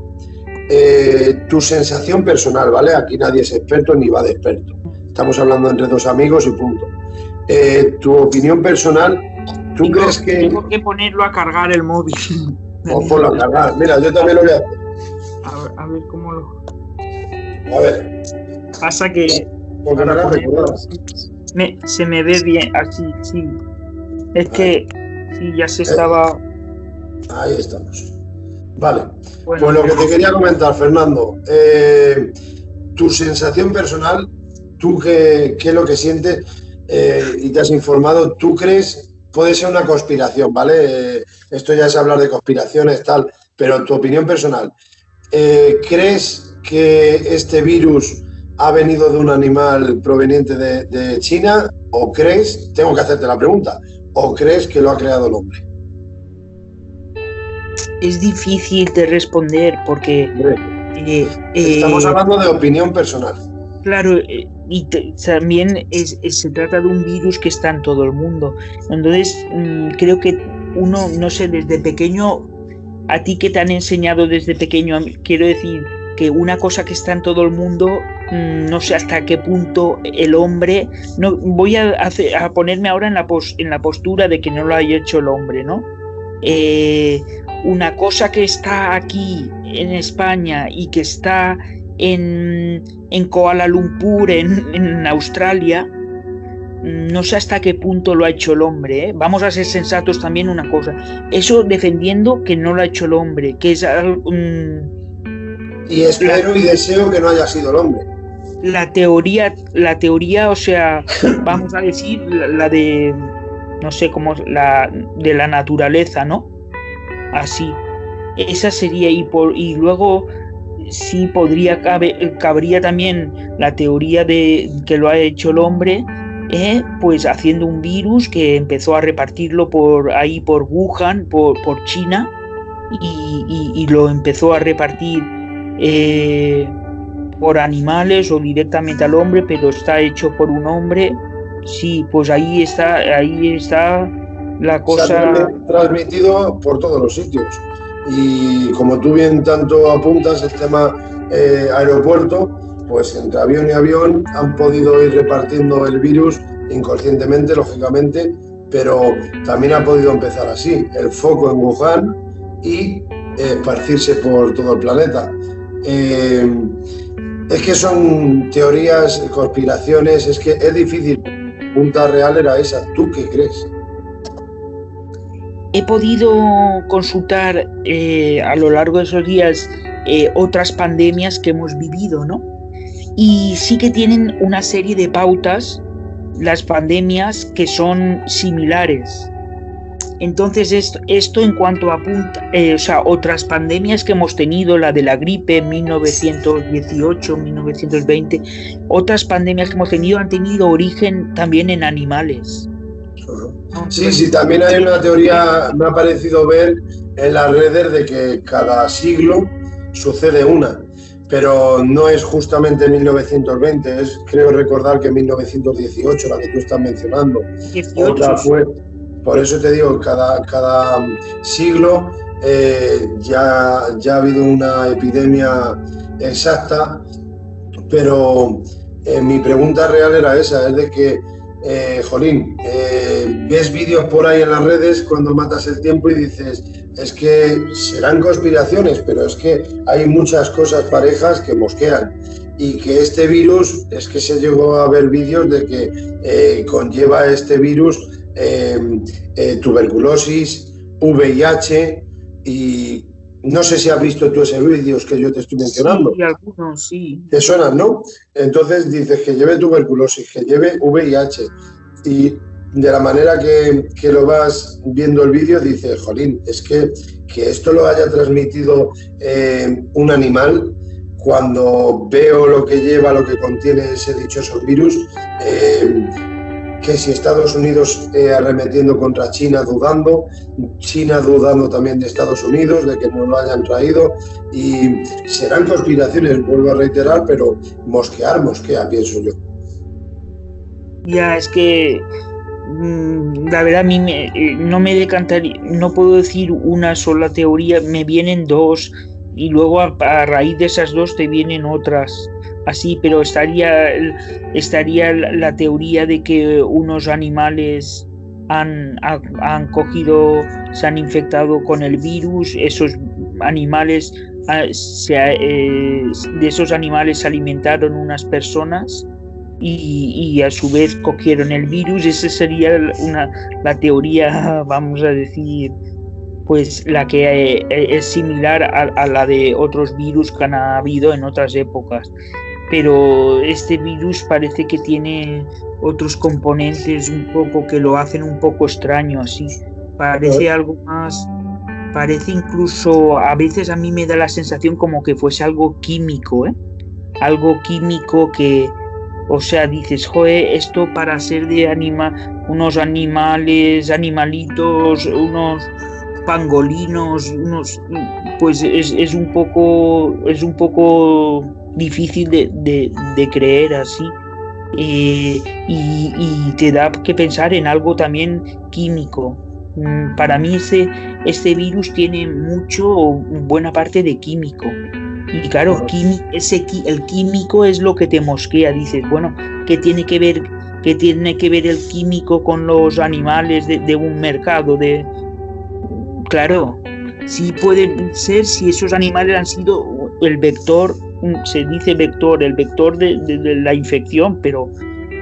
tu sensación personal, ¿vale? Aquí nadie es experto ni va de experto, estamos hablando entre dos amigos y punto. Tu opinión personal, ¿tú crees que...? Tengo que ponerlo a cargar el móvil. O ponlo a cargar. Mira, yo también lo voy a hacer. A ver cómo lo... A ver. Pasa que... Porque me lo recordabas. Se me ve bien, así, sí. Es que sí, ya se estaba... Ahí estamos. Vale. Bueno, pues lo que te quería comentar, Fernando, tu sensación personal, tú qué es lo que sientes, y te has informado, ¿tú crees? Puede ser una conspiración, ¿vale? Esto ya es hablar de conspiraciones, tal, pero tu opinión personal, ¿crees que este virus ha venido de un animal proveniente de China? ¿O crees, tengo que hacerte la pregunta, o crees que lo ha creado el hombre? Es difícil de responder porque... estamos hablando de opinión personal. Claro, y también se trata de un virus que está en todo el mundo. Entonces, creo que uno, no sé, desde pequeño, a ti que te han enseñado desde pequeño, quiero decir, que una cosa que está en todo el mundo, no sé hasta qué punto el hombre, no voy a ponerme ahora en la postura de que no lo haya hecho el hombre, ¿no? Una cosa que está aquí en España y que está en Kuala Lumpur, en Australia, no sé hasta qué punto lo ha hecho el hombre, ¿eh? Vamos a ser sensatos también una cosa. Eso defendiendo que no lo ha hecho el hombre, que es algo... y espero y deseo que no haya sido el hombre. La teoría, o sea, vamos a decir la de, no sé cómo, la de la naturaleza, ¿no? Así. Esa sería, y luego sí cabría también la teoría de que lo ha hecho el hombre, pues haciendo un virus que empezó a repartirlo por Wuhan, por China, y lo empezó a repartir por animales o directamente al hombre, pero está hecho por un hombre. Sí, pues ahí está la cosa. Se ha transmitido por todos los sitios. Y como tú bien tanto apuntas, el tema aeropuerto, pues entre avión y avión han podido ir repartiendo el virus inconscientemente, lógicamente, pero también ha podido empezar así, el foco en Wuhan y esparcirse por todo el planeta. Es que son teorías, conspiraciones, es que es difícil. La pregunta real era esa, ¿tú qué crees? He podido consultar a lo largo de esos días otras pandemias que hemos vivido, ¿no? Y sí que tienen una serie de pautas, las pandemias, que son similares. Entonces esto en cuanto a otras pandemias que hemos tenido, la de la gripe en 1918, 1920, otras pandemias que hemos tenido han tenido origen también en animales. Sí, también hay una teoría, me ha parecido ver en las redes, de que cada siglo sucede una, pero no es justamente 1920, es, creo recordar, que 1918, la que tú estás mencionando. 18. Otra fue, por eso te digo, cada siglo ya ha habido una epidemia exacta, pero mi pregunta real era esa, es de que ves vídeos por ahí en las redes cuando matas el tiempo y dices, es que serán conspiraciones, pero es que hay muchas cosas parejas que mosquean, y que este virus, es que se llegó a ver vídeos de que conlleva este virus tuberculosis, VIH, y no sé si has visto tú esos vídeos que yo te estoy mencionando. Sí, algunos sí. Te suenan, ¿no? Entonces dices que lleve tuberculosis, que lleve VIH, y de la manera que lo vas viendo el vídeo dices, jolín, es que esto lo haya transmitido un animal, cuando veo lo que lleva, lo que contiene ese dichoso virus, que si Estados Unidos arremetiendo contra China dudando también de Estados Unidos, de que no lo hayan traído, y serán conspiraciones, vuelvo a reiterar, pero mosquea, pienso yo. Ya, es que la verdad a mí no me decantaría, no puedo decir una sola teoría, me vienen dos, y luego a raíz de esas dos te vienen otras. Así, pero estaría la teoría de que unos animales han cogido, se han infectado con el virus, esos animales, de esos animales se alimentaron unas personas y a su vez cogieron el virus. Esa sería la teoría, vamos a decir, pues la que es similar a la de otros virus que han habido en otras épocas. Pero este virus parece que tiene otros componentes un poco que lo hacen un poco extraño, así. Parece algo más, parece incluso, a veces a mí me da la sensación como que fuese algo químico, algo químico que, o sea, dices, joder, esto para ser de unos animalitos, unos pangolinos, pues es un poco difícil de creer así, y te da que pensar en algo también químico. Para mí este virus tiene buena parte de químico, Y claro, el químico es lo que te mosquea. Dices, bueno, ¿qué tiene que ver el químico con los animales de un mercado? Claro, sí puede ser si esos animales han sido el vector, se dice vector, el vector de la infección, pero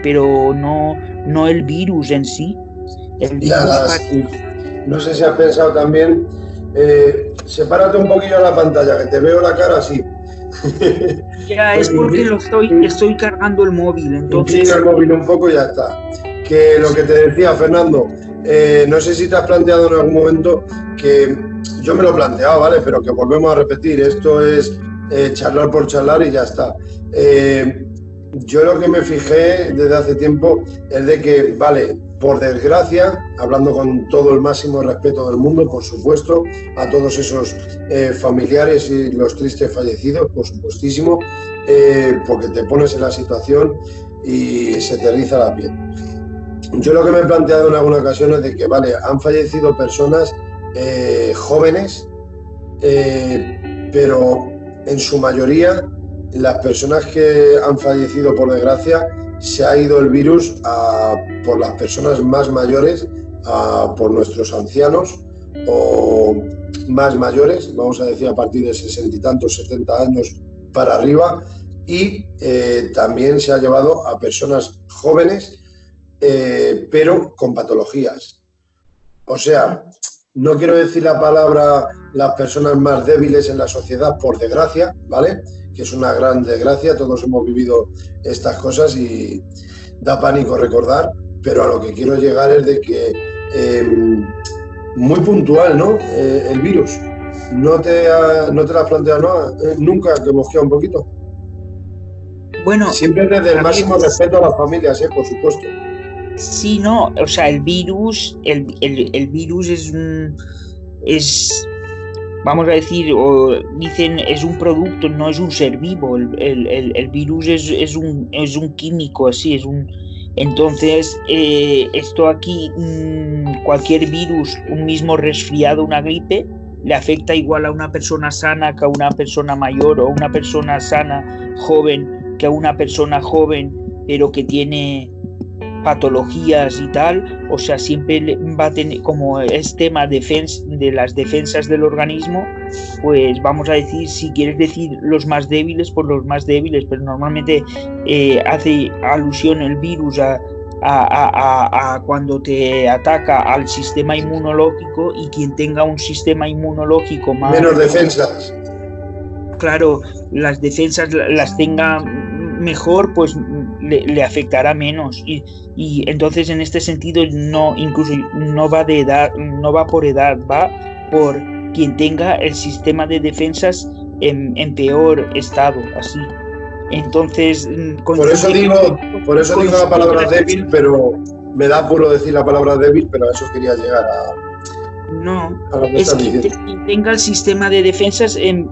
no el virus en sí. El virus no sé si has pensado también, sepárate un poquillo a la pantalla, que te veo la cara así. Ya, es porque estoy cargando el móvil, entonces... el móvil un poco y ya está. Que lo que te decía, Fernando, no sé si te has planteado en algún momento, que yo me lo he planteado, ¿vale? Pero que volvemos a repetir, esto es charlar por charlar y ya está. Yo lo que me fijé desde hace tiempo es de que, vale, por desgracia, hablando con todo el máximo respeto del mundo, por supuesto, a todos esos familiares y los tristes fallecidos, por supuestísimo, porque te pones en la situación y se te eriza la piel. Yo lo que me he planteado en alguna ocasión es de que, vale, han fallecido personas jóvenes, pero en su mayoría las personas que han fallecido por desgracia se ha ido el virus por las personas más mayores, por nuestros ancianos o más mayores, vamos a decir a partir de 60 y tantos, 70 años para arriba, y también se ha llevado a personas jóvenes pero con patologías. O sea, no quiero decir la palabra las personas más débiles en la sociedad, por desgracia, ¿vale? Que es una gran desgracia, todos hemos vivido estas cosas y da pánico recordar, pero a lo que quiero llegar es de que muy puntual, ¿no? El virus. ¿No te lo has planteado nunca, que mosquea un poquito? Bueno, siempre desde el máximo respeto a las familias, por supuesto. Sí, no, o sea, el virus es, vamos a decir, o dicen, es un producto, no es un ser vivo. El virus es un químico, así, entonces, esto aquí, cualquier virus, un mismo resfriado, una gripe, le afecta igual a una persona sana que a una persona mayor, o a una persona sana, joven, que a una persona joven, pero que tiene patologías y tal. O sea, siempre va a tener, como es tema de las defensas del organismo, pues vamos a decir, si quieres decir los más débiles, pues los más débiles, pero normalmente hace alusión el virus a cuando te ataca al sistema inmunológico, y quien tenga un sistema inmunológico más... menos defensas. Claro, las defensas las tenga mejor, pues le afectará menos, y entonces en este sentido incluso no va de edad, no va por edad, va por quien tenga el sistema de defensas en peor estado, así. Entonces, por eso digo la palabra débil, pero me da apuro decir la palabra débil, pero a eso quería llegar a lo que es quien tenga el sistema de defensas en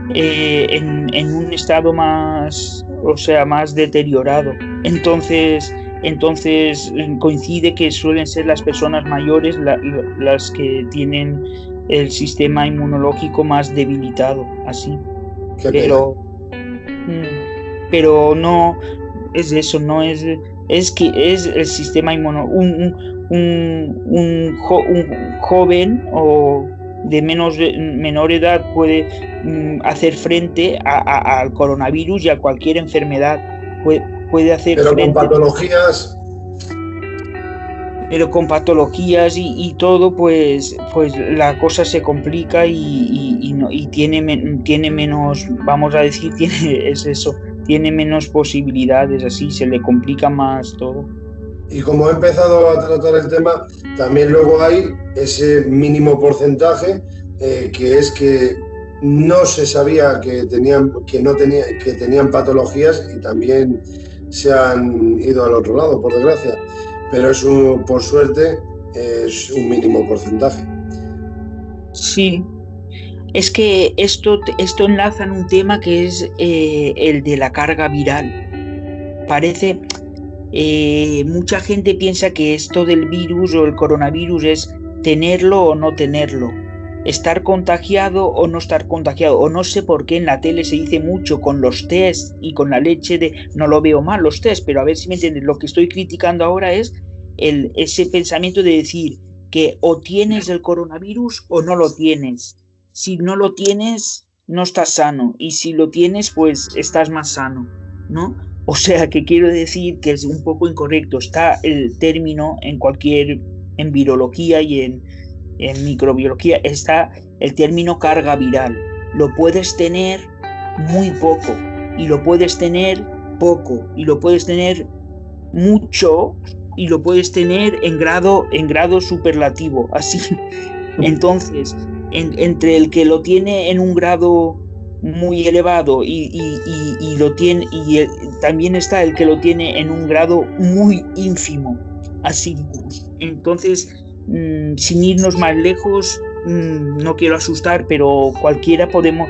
un estado más, o sea, más deteriorado. Entonces coincide que suelen ser las personas mayores las que tienen el sistema inmunológico más debilitado, así. Pero no es eso, no es que es el sistema inmunológico. Un joven o de menor edad puede hacer frente al coronavirus y a cualquier enfermedad. Puede hacer pero frente. Pero con patologías y todo, pues la cosa se complica y tiene menos, vamos a decir, tiene menos posibilidades, así se le complica más todo. Y como he empezado a tratar el tema, también luego hay ese mínimo porcentaje que es que no se sabía que tenían patologías, y también se han ido al otro lado, por desgracia. Pero eso, por suerte, es un mínimo porcentaje. Sí. Es que esto enlaza en un tema que es el de la carga viral. Parece... mucha gente piensa que esto del virus o el coronavirus es tenerlo o no tenerlo, estar contagiado o no estar contagiado, o no sé por qué en la tele se dice mucho con los test y con la leche no lo veo mal los test, pero a ver si me entiendes, lo que estoy criticando ahora es ese pensamiento de decir que o tienes el coronavirus o no lo tienes. Si no lo tienes, no estás sano, y si lo tienes, pues estás más sano, ¿no? O sea, que quiero decir que es un poco incorrecto. Está el término en virología y en microbiología, está el término carga viral. Lo puedes tener muy poco, y lo puedes tener poco, y lo puedes tener mucho, y lo puedes tener en grado superlativo, así. Entonces, entre el que lo tiene en un grado muy elevado y lo tiene, también está el que lo tiene en un grado muy ínfimo, así. Entonces, sin irnos más lejos, no quiero asustar, pero cualquiera podemos,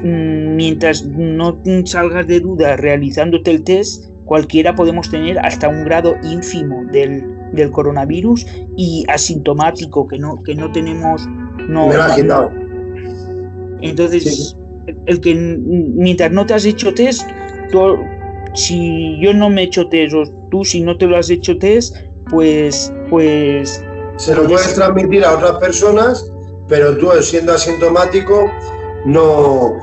mientras no salgas de duda realizándote el test, cualquiera podemos tener hasta un grado ínfimo del coronavirus y asintomático, que no tenemos. No, me lo ha quitado. Entonces, sí. El que mientras no te has hecho test, si yo no me he hecho test o tú si no te lo has hecho test, pues se lo puedes transmitir a otras personas, pero tú siendo asintomático no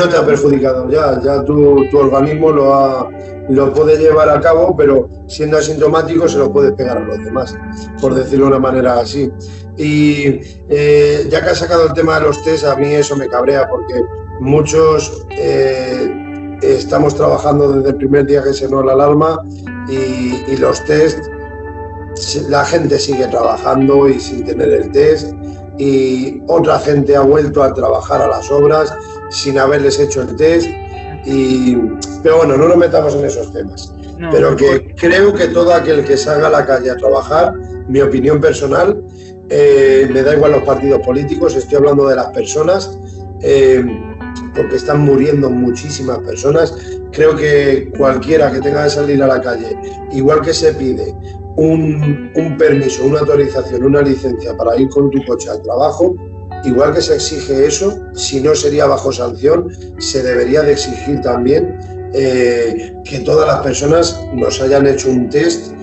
te ha perjudicado. Ya tu organismo lo puede llevar a cabo, pero siendo asintomático se lo puedes pegar a los demás, por decirlo de una manera así. Y ya que has sacado el tema de los test, a mí eso me cabrea, porque muchos estamos trabajando desde el primer día que sonó la alarma, y los test, la gente sigue trabajando y sin tener el test, y otra gente ha vuelto a trabajar a las obras sin haberles hecho el test, pero bueno, no nos metamos en esos temas. No, pero que creo que todo aquel que salga a la calle a trabajar, mi opinión personal, me da igual los partidos políticos, estoy hablando de las personas, porque están muriendo muchísimas personas. Creo que cualquiera que tenga que salir a la calle, igual que se pide un permiso, una autorización, una licencia para ir con tu coche al trabajo, igual que se exige eso, si no sería bajo sanción, se debería de exigir también que todas las personas nos hayan hecho un test,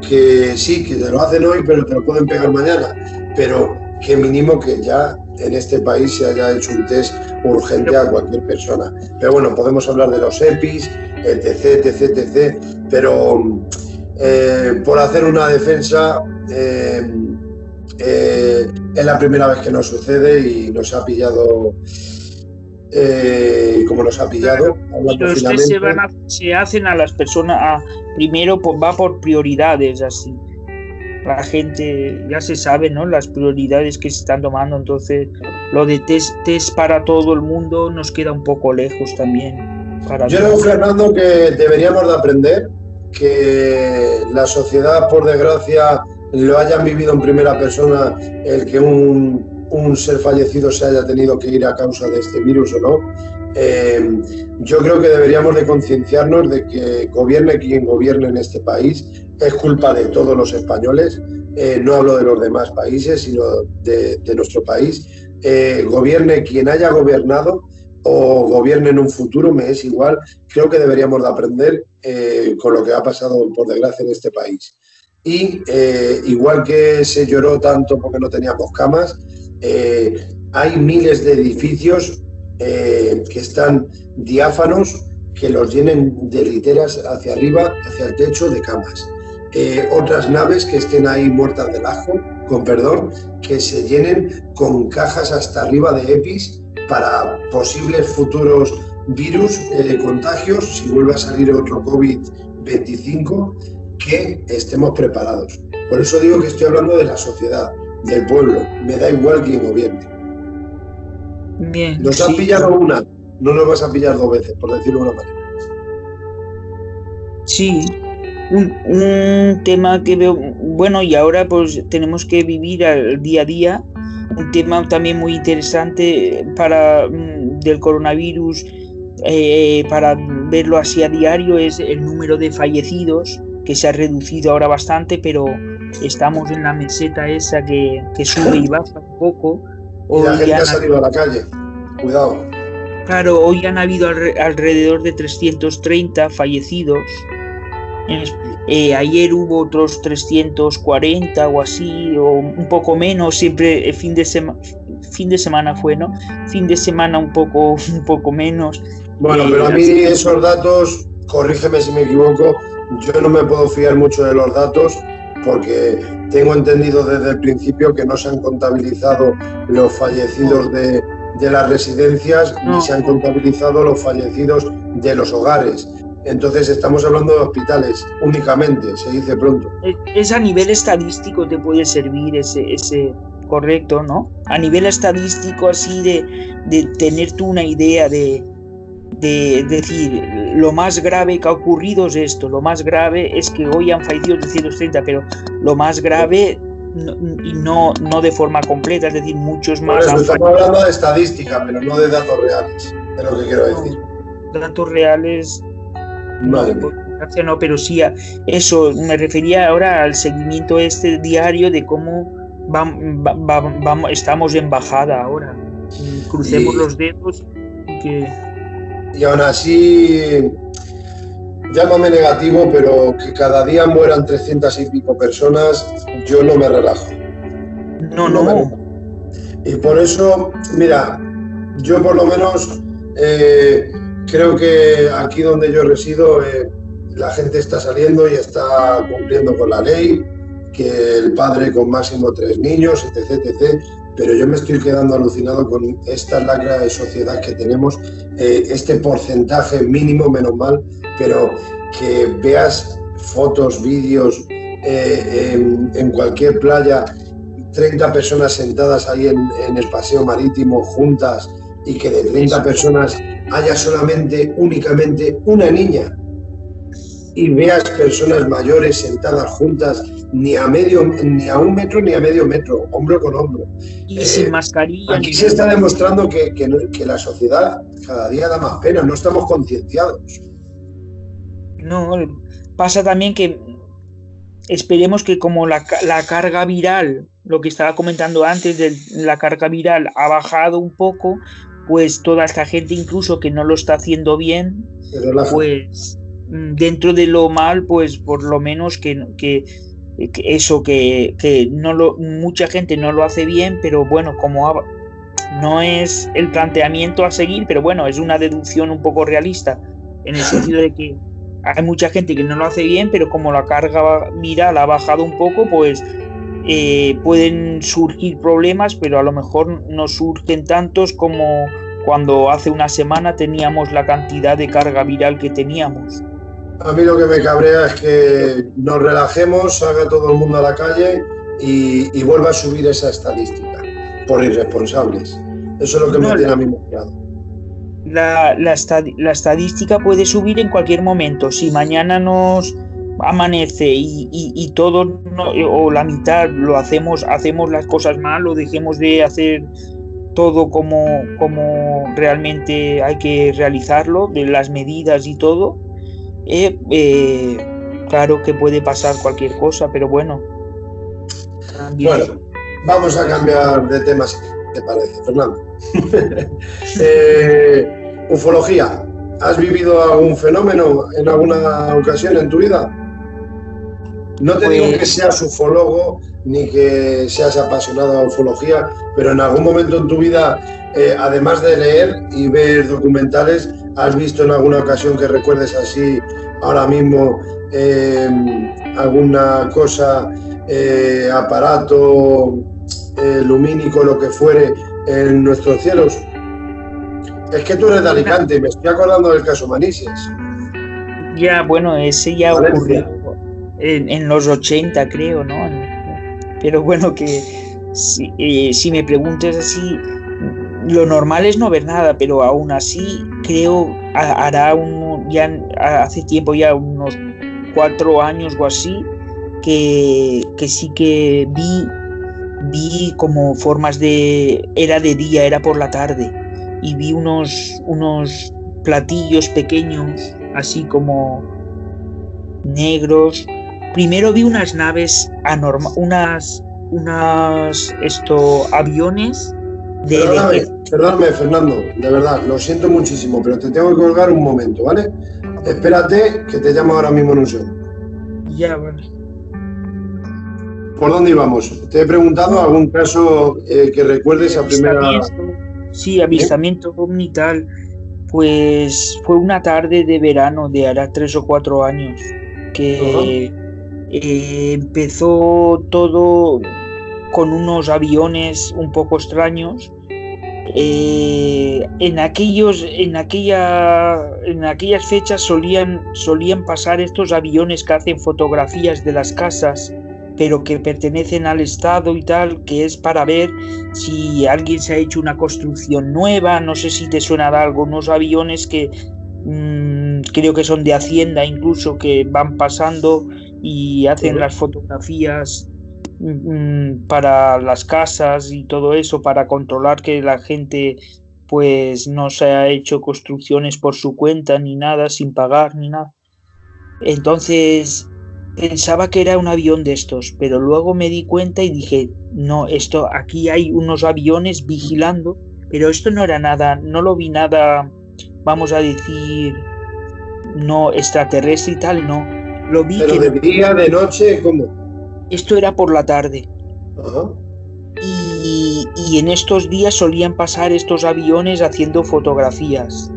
que sí, que te lo hacen hoy, pero te lo pueden pegar mañana, pero que mínimo que ya en este país se haya hecho un test urgente a cualquier persona. Pero bueno, podemos hablar de los EPIs, etc, pero por hacer una defensa, es la primera vez que nos sucede y nos ha pillado como nos ha pillado. Los test se hacen a las personas, primero va por prioridades, así. La gente ya se sabe, ¿no?, las prioridades que se están tomando, entonces lo de test para todo el mundo nos queda un poco lejos también. Yo creo, Fernando, que deberíamos de aprender, que la sociedad, por desgracia, lo hayan vivido en primera persona, el que un ser fallecido se haya tenido que ir a causa de este virus o no. Yo creo que deberíamos de concienciarnos de que gobierne quien gobierne en este país, es culpa de todos los españoles, no hablo de los demás países, sino de nuestro país. Gobierne quien haya gobernado o gobierne en un futuro, me es igual. Creo que deberíamos de aprender con lo que ha pasado, por desgracia, en este país. Y igual que se lloró tanto porque no teníamos camas, hay miles de edificios que están diáfanos, que los llenen de literas hacia arriba, hacia el techo, de camas. Otras naves que estén ahí muertas del ajo, con perdón, que se llenen con cajas hasta arriba de EPIs para posibles futuros virus, contagios, si vuelve a salir otro COVID-25, que estemos preparados. Por eso digo que estoy hablando de la sociedad, del pueblo, me da igual quién gobierne. Bien, nos has pillado una, no nos vas a pillar dos veces, por decirlo de una manera. Sí, un tema que veo, bueno, y ahora pues tenemos que vivir al día a día, un tema también muy interesante del coronavirus, para verlo así a diario, es el número de fallecidos, que se ha reducido ahora bastante, pero estamos en la meseta esa que sube y baja un poco. Y la gente ha salido a la calle. Cuidado. Claro, hoy han habido alrededor de 330 fallecidos. Ayer hubo otros 340 o así, o un poco menos. Siempre fin de semana fue, ¿no? Fin de semana un poco menos. Bueno, pero a mí esos datos, corrígeme si me equivoco, yo no me puedo fiar mucho de los datos porque tengo entendido desde el principio que no se han contabilizado los fallecidos de las residencias ni se han contabilizado los fallecidos de los hogares. Entonces estamos hablando de hospitales únicamente, se dice pronto. Es a nivel estadístico te puede servir ese correcto, ¿no? A nivel estadístico así de tener tú una idea de decir, lo más grave que ha ocurrido es esto, lo más grave es que hoy han fallecido 330, pero lo más grave y no de forma completa, es decir, muchos más. Por eso estamos hablando de estadística, pero no de datos reales, es lo que quiero decir. Datos reales no, pero sí a eso, me refería ahora al seguimiento diario de cómo estamos en bajada ahora. Crucemos los dedos y aún así, llámame negativo, pero que cada día mueran 300 y pico personas, yo no me relajo. No. Me relajo. Y por eso, mira, yo por lo menos creo que aquí donde yo resido la gente está saliendo y está cumpliendo con la ley, que el padre con máximo 3 niños, etc. Pero yo me estoy quedando alucinado con esta lacra de sociedad que tenemos, este porcentaje mínimo, menos mal, pero que veas fotos, vídeos en cualquier playa, 30 personas sentadas ahí en el paseo marítimo juntas y que de 30 personas haya únicamente una niña y veas personas mayores sentadas juntas ni a 1 metro ni a medio metro, hombro con hombro. Y sin mascarilla. Aquí se está demostrando que la sociedad cada día da más pena, no estamos concienciados. No, pasa también que esperemos que como la carga viral, lo que estaba comentando antes de la carga viral ha bajado un poco, pues toda esta gente incluso que no lo está haciendo bien, pues dentro de lo mal, pues por lo menos que mucha gente no lo hace bien, pero bueno, como no es el planteamiento a seguir, pero bueno, es una deducción un poco realista, en el sentido de que hay mucha gente que no lo hace bien, pero como la carga viral ha bajado un poco, pues pueden surgir problemas, pero a lo mejor no surgen tantos como cuando hace una semana teníamos la cantidad de carga viral que teníamos. A mí lo que me cabrea es que nos relajemos, salga todo el mundo a la calle y vuelva a subir esa estadística por irresponsables. Eso es lo que me tiene a mí motivado. La estadística puede subir en cualquier momento. Si mañana nos amanece y todo o la mitad lo hacemos las cosas mal o dejemos de hacer todo como realmente hay que realizarlo, de las medidas y todo, claro que puede pasar cualquier cosa, pero bueno. Bueno, vamos a cambiar de tema, si te parece, Fernando. Ufología. ¿Has vivido algún fenómeno en alguna ocasión en tu vida? No te digo que seas ufólogo ni que seas apasionado de la ufología, pero en algún momento en tu vida, además de leer y ver documentales, ¿has visto en alguna ocasión que recuerdes así ahora mismo alguna cosa, aparato lumínico, lo que fuere, en nuestros cielos? Es que tú eres de Alicante, me estoy acordando del caso Manises. Ya, bueno, ese ya ocurrió en los 80, creo, ¿no? Pero bueno, que si me preguntas así, lo normal es no ver nada, pero aún así creo hace tiempo, ya unos 4 años o así, que sí que vi como formas era de día, era por la tarde, y vi unos platillos pequeños, así como negros. Primero vi unas naves aviones Perdóname, Fernando, de verdad, lo siento muchísimo, pero te tengo que colgar un momento, ¿vale? Espérate, que te llamo ahora mismo en un segundo. Ya, vale. ¿Por dónde íbamos? Te he preguntado algún caso que recuerdes a primera... Sí, avistamiento ovni y tal. Pues fue una tarde de verano de hará 3 o 4 años que empezó todo con unos aviones un poco extraños. En aquellas fechas solían pasar estos aviones que hacen fotografías de las casas, pero que pertenecen al Estado y tal, que es para ver si alguien se ha hecho una construcción nueva. No sé si te suena de algo, unos aviones que creo que son de Hacienda incluso, que van pasando y hacen las fotografías para las casas y todo eso, para controlar que la gente pues no se ha hecho construcciones por su cuenta ni nada, sin pagar ni nada. Entonces pensaba que era un avión de estos, pero luego me di cuenta y dije, no, aquí hay unos aviones vigilando, pero esto no era nada, no lo vi nada, vamos a decir, no extraterrestre y tal, no. Lo vi. ¿Pero de día, de noche, cómo? Esto era por la tarde. Ajá. Y en estos días solían pasar estos aviones haciendo fotografías.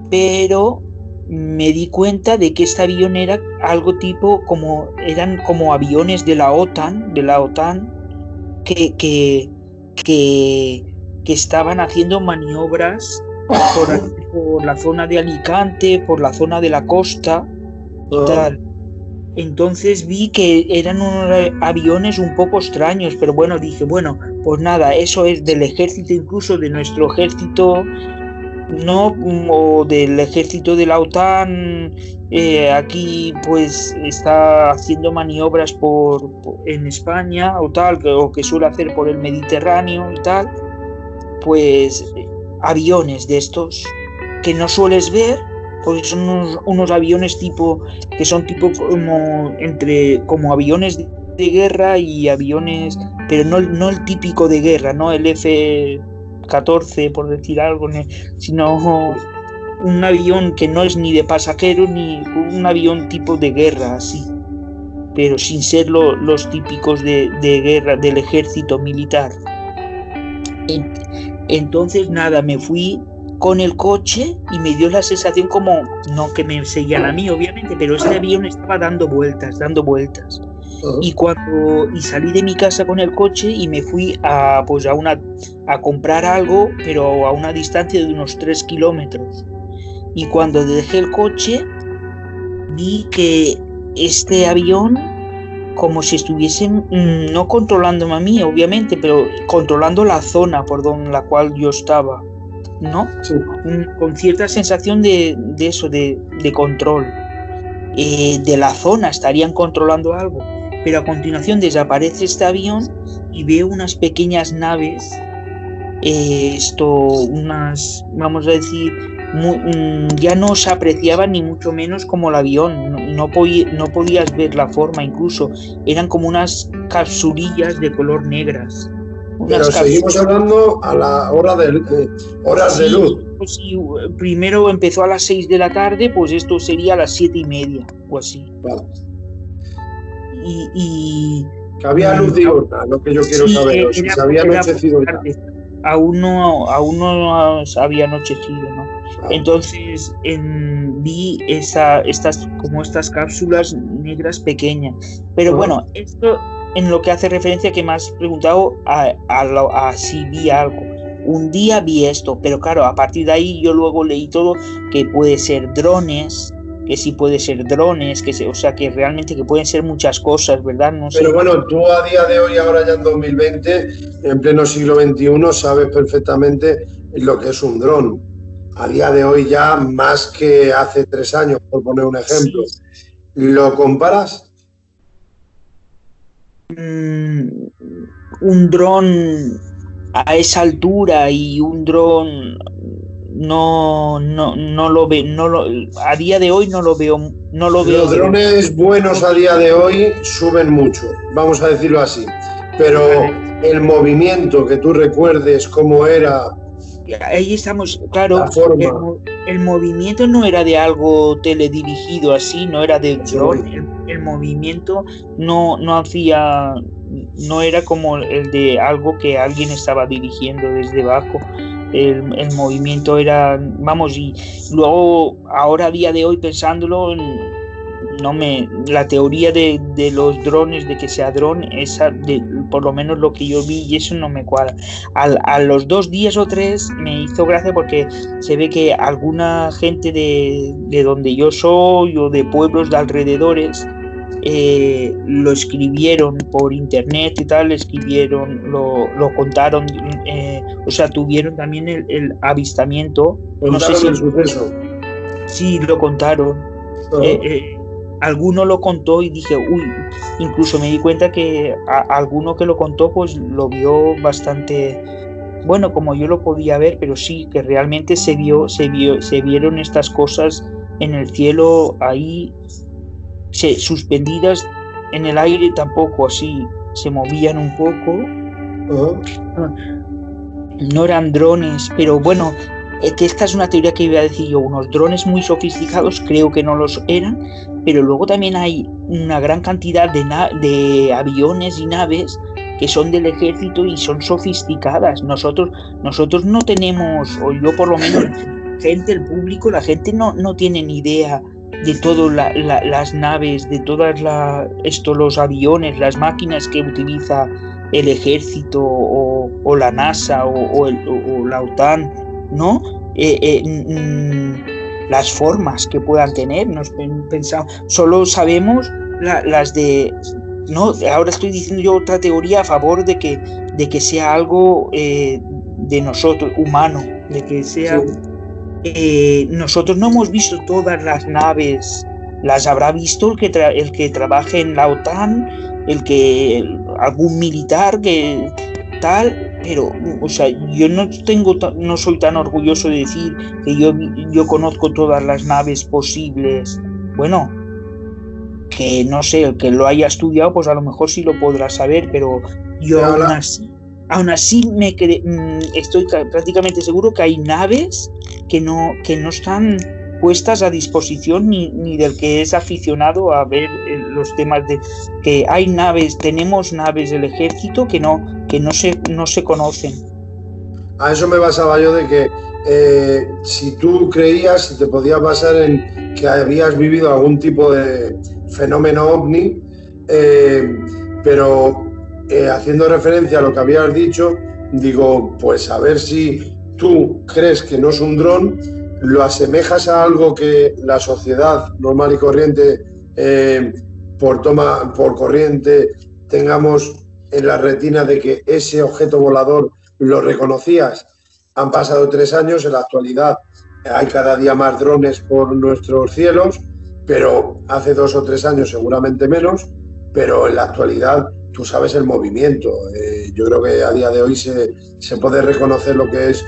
Pero me di cuenta de que este avión era algo tipo eran como aviones de la OTAN, que estaban haciendo maniobras por la zona de Alicante, por la zona de la costa y tal. Entonces vi que eran unos aviones un poco extraños, pero bueno, dije, bueno, pues nada, eso es del ejército, incluso de nuestro ejército, no, o del ejército de la OTAN, aquí pues está haciendo maniobras en España o tal, o que suele hacer por el Mediterráneo y tal, pues aviones de estos que no sueles ver, porque son unos aviones que son tipo como aviones de guerra y aviones, pero no el típico de guerra, no el F-14 por decir algo, sino un avión que no es ni de pasajeros ni un avión tipo de guerra así, pero sin ser los típicos de guerra del ejército militar. Entonces nada, me fui con el coche y me dio la sensación como, no que me seguían a mí obviamente, pero este avión estaba dando vueltas. Y salí de mi casa con el coche y me fui a comprar algo, pero a una distancia de unos 3 kilómetros. Y cuando dejé el coche vi que este avión, como si estuviesen no controlándome a mí obviamente, pero controlando la zona por la cual yo estaba, ¿no? Sí. Con cierta sensación de eso, de control de la zona, estarían controlando algo, pero a continuación desaparece este avión y veo unas pequeñas naves, vamos a decir, ya no se apreciaban ni mucho menos como el avión, no podías ver la forma, incluso eran como unas capsulillas de color negras. Pero seguimos hablando a la hora de horas de luz. Pues si primero empezó a las 6 de la tarde, pues esto sería a las 7:30 o así. Vale. Y que había luz diurna, lo que yo quiero saber, si se había anochecido ya. Aún no había anochecido, ¿no? Ah. Entonces vi estas cápsulas negras pequeñas. Pero bueno, esto en lo que hace referencia que me has preguntado a si vi algo. Un día vi esto, pero claro, a partir de ahí yo luego leí todo que puede ser drones, o sea que realmente que pueden ser muchas cosas, ¿verdad? No sé. Pero bueno, tú a día de hoy, ahora ya en 2020, en pleno siglo XXI, sabes perfectamente lo que es un dron. A día de hoy ya más que hace 3 años, por poner un ejemplo. Sí. ¿Lo comparas? Un dron a esa altura y un dron no lo veo, a día de hoy no lo veo. Los drones buenos a día de hoy suben mucho, vamos a decirlo así, pero el movimiento que tú recuerdes, cómo era. Ahí estamos, claro, La forma. el movimiento no era de algo teledirigido así, no era de dron, el movimiento no hacía, no era como el de algo que alguien estaba dirigiendo desde abajo. El movimiento era, vamos, y luego ahora a día de hoy pensándolo, la teoría de los drones, de que sea dron, esa por lo menos lo que yo vi, y eso no me cuadra. A los 2 días o 3 me hizo gracia porque se ve que alguna gente de donde yo soy o de pueblos de alrededores lo escribieron por internet y tal, lo contaron, o sea, tuvieron también el avistamiento. No sé si el suceso. Sí, lo contaron. Alguno lo contó y dije, uy, incluso me di cuenta que alguno que lo contó pues lo vio bastante, bueno, como yo lo podía ver, pero sí, que realmente se vieron estas cosas en el cielo ahí, suspendidas en el aire, tampoco así, se movían un poco. No eran drones, pero bueno, que esta es una teoría que iba a decir yo, unos drones muy sofisticados creo que no los eran, pero luego también hay una gran cantidad de aviones y naves que son del ejército y son sofisticadas. Nosotros no tenemos, o yo por lo menos, el público, la gente no tiene ni idea de todas las naves, de todas los aviones, las máquinas que utiliza el ejército o la NASA o la OTAN, ¿no? Las formas que puedan tener, solo sabemos las de, no, ahora estoy diciendo yo otra teoría a favor de que sea algo de nosotros, humano, de que sea, nosotros no hemos visto todas las naves, las habrá visto el que trabaje en la OTAN, algún militar que tal. Pero, o sea, yo no soy tan orgulloso de decir que yo conozco todas las naves posibles. Bueno, que no sé, el que lo haya estudiado, pues a lo mejor sí lo podrá saber, pero yo aún así estoy prácticamente seguro que hay naves que no están puestas a disposición ni del que es aficionado a ver los temas de que hay naves, tenemos naves del ejército que no se conocen. A eso me basaba yo, de que si tú creías, si te podías basar en que habías vivido algún tipo de fenómeno ovni, pero haciendo referencia a lo que habías dicho, digo, pues a ver si tú crees que no es un dron, lo asemejas a algo que la sociedad normal y corriente, por corriente, tengamos en la retina de que ese objeto volador lo reconocías. Han pasado 3 años, en la actualidad hay cada día más drones por nuestros cielos, pero hace 2 o 3 años seguramente menos, pero en la actualidad tú sabes el movimiento. Yo creo que a día de hoy se puede reconocer lo que es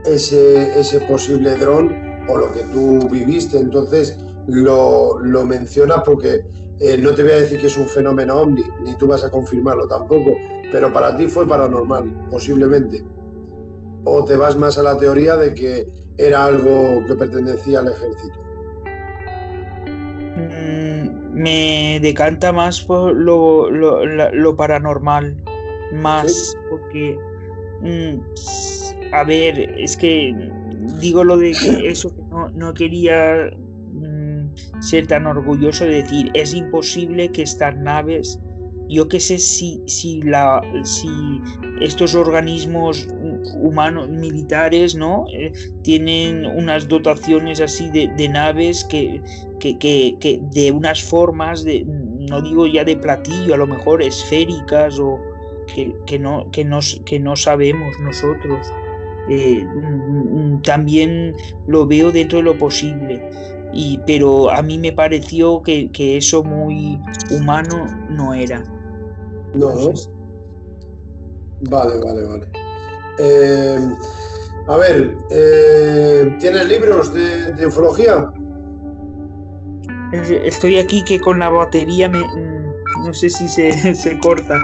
ese posible dron o lo que tú viviste. Entonces lo mencionas porque no te voy a decir que es un fenómeno ovni, ni tú vas a confirmarlo tampoco, pero para ti fue paranormal, posiblemente. ¿O te vas más a la teoría de que era algo que pertenecía al ejército? Me decanta más por lo paranormal, más, ¿sí? Porque a ver, es que digo lo de que eso, que no quería ser tan orgulloso de decir, es imposible que estas naves, yo qué sé si estos organismos humanos militares, ¿no? Tienen unas dotaciones así de naves que de unas formas, no digo ya de platillo, a lo mejor esféricas o que no sabemos nosotros. También lo veo dentro de lo posible, pero a mí me pareció que eso muy humano no era. No. Vale. A ver, ¿tienes libros de ufología? Estoy aquí que con la batería no sé si se corta.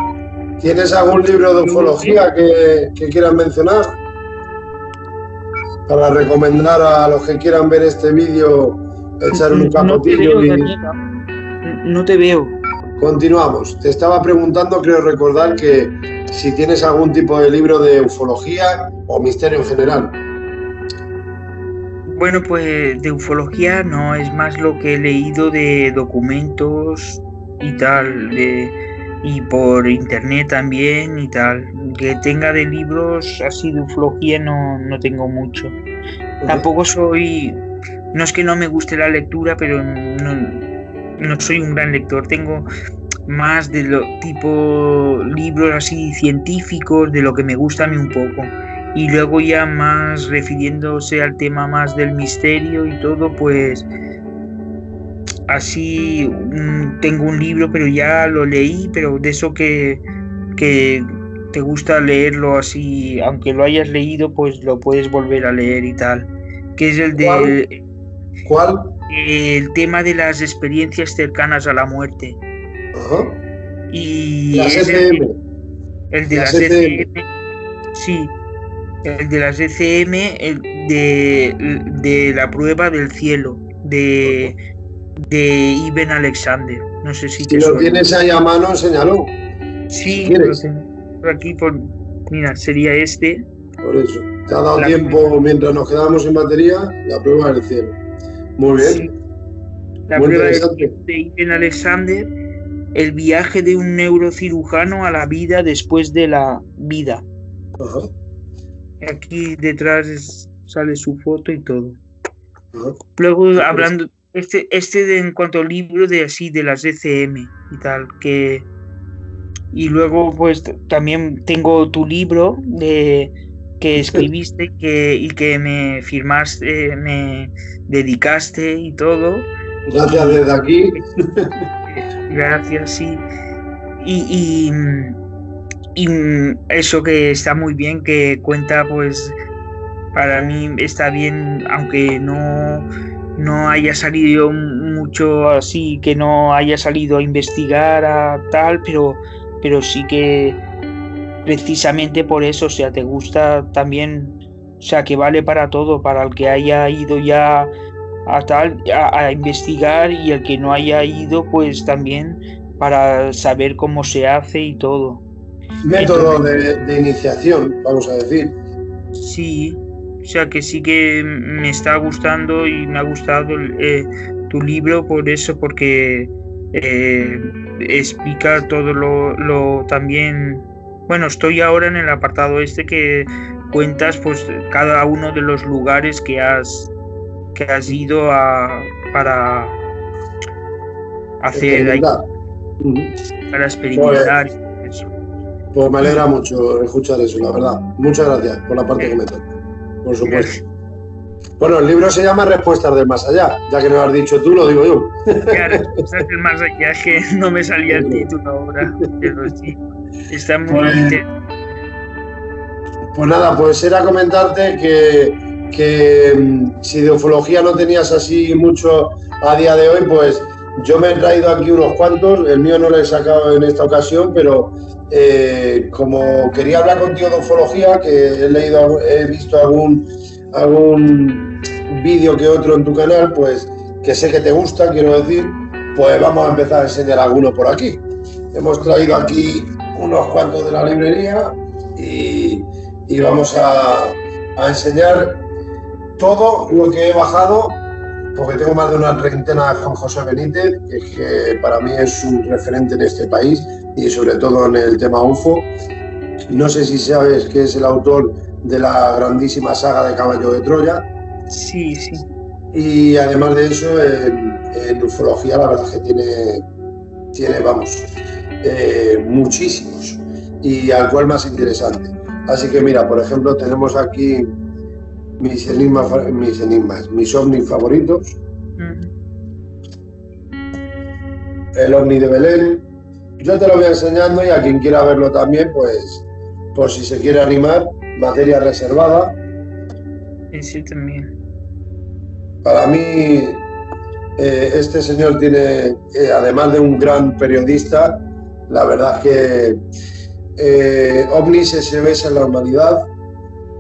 ¿Tienes algún libro de ufología que quieras mencionar? Para recomendar a los que quieran ver este vídeo, echar un capotillo. No te veo. Continuamos. Te estaba preguntando, creo recordar, que si tienes algún tipo de libro de ufología o misterio en general. Bueno, pues de ufología no, es más lo que he leído de documentos y tal, y por internet también y tal. Que tenga de libros así de ufología no tengo mucho. Tampoco soy, no es que no me guste la lectura, pero no soy un gran lector. Tengo más de lo tipo libros así científicos, de lo que me gusta a mí un poco. Y luego ya más refiriéndose al tema más del misterio y todo, pues así tengo un libro, pero ya lo leí, pero de eso que te gusta leerlo así, aunque lo hayas leído, pues lo puedes volver a leer y tal, que es el de... ¿Cuál? El tema de las experiencias cercanas a la muerte. Ajá. Y las es ECM. el de las ECM. Sí, el de las ECM, el de la prueba del cielo, de Ibn Alexander. No sé si te lo suena. tienes ahí a mano, enséñalo. Sí, si lo tengo por aquí. Mira, sería este. Por eso. Te ha dado tiempo, mientras nos quedamos sin batería, la prueba del cielo. Muy bien. Sí. La muy prueba interesante. de Ibn Alexander, el viaje de un neurocirujano a la vida después de la vida. Ajá. Aquí detrás sale su foto y todo. Ajá. Luego hablando, en cuanto al libro de las ECM y tal, y luego pues también tengo tu libro que escribiste y que me firmaste, me dedicaste y todo. Gracias desde aquí. Gracias, sí. Y eso que está muy bien, que cuenta, pues para mí está bien, aunque no haya salido mucho así, que no haya salido a investigar a tal, pero sí que precisamente por eso, o sea, te gusta también, o sea, que vale para todo, para el que haya ido ya a investigar, y el que no haya ido, pues también para saber cómo se hace y todo. Método de iniciación, vamos a decir. Sí, o sea que sí que me está gustando y me ha gustado tu libro por eso, porque explica todo lo también. Bueno, estoy ahora en el apartado que cuentas pues cada uno de los lugares que has ido para hacer ahí, para experimentar. Pues me alegra mucho escuchar eso, la verdad. Muchas gracias por la parte que me toca, por supuesto. Bueno, el libro se llama Respuestas del Más Allá, ya que no lo has dicho tú, lo digo yo. Claro, Respuestas del Más Allá, que no me salía el título ahora, pero sí, está muy interesante. Pues nada, pues era comentarte que si de ufología no tenías así mucho a día de hoy, pues yo me he traído aquí unos cuantos. El mío no lo he sacado en esta ocasión, pero como quería hablar contigo de ufología, que he visto algún vídeo que otro en tu canal, pues que sé que te gusta, quiero decir, pues vamos a empezar a enseñar alguno por aquí. Hemos traído aquí unos cuantos de la librería y vamos a enseñar todo lo que he bajado, porque tengo más de una treintena de Juan José Benítez, que para mí es un referente en este país y sobre todo en el tema UFO. No sé si sabes que es el autor de la grandísima saga de Caballo de Troya. Sí, sí. Y además de eso, en ufología la verdad es que tiene muchísimos, y al cual más interesante. Así que mira, por ejemplo, tenemos aquí mis ovnis favoritos. El ovni de Belén. Yo te lo voy enseñando, y a quien quiera verlo también, pues por si se quiere animar, materia reservada. Sí, también. Para mí, este señor tiene, además de un gran periodista, la verdad es que OVNIs SOS en la humanidad.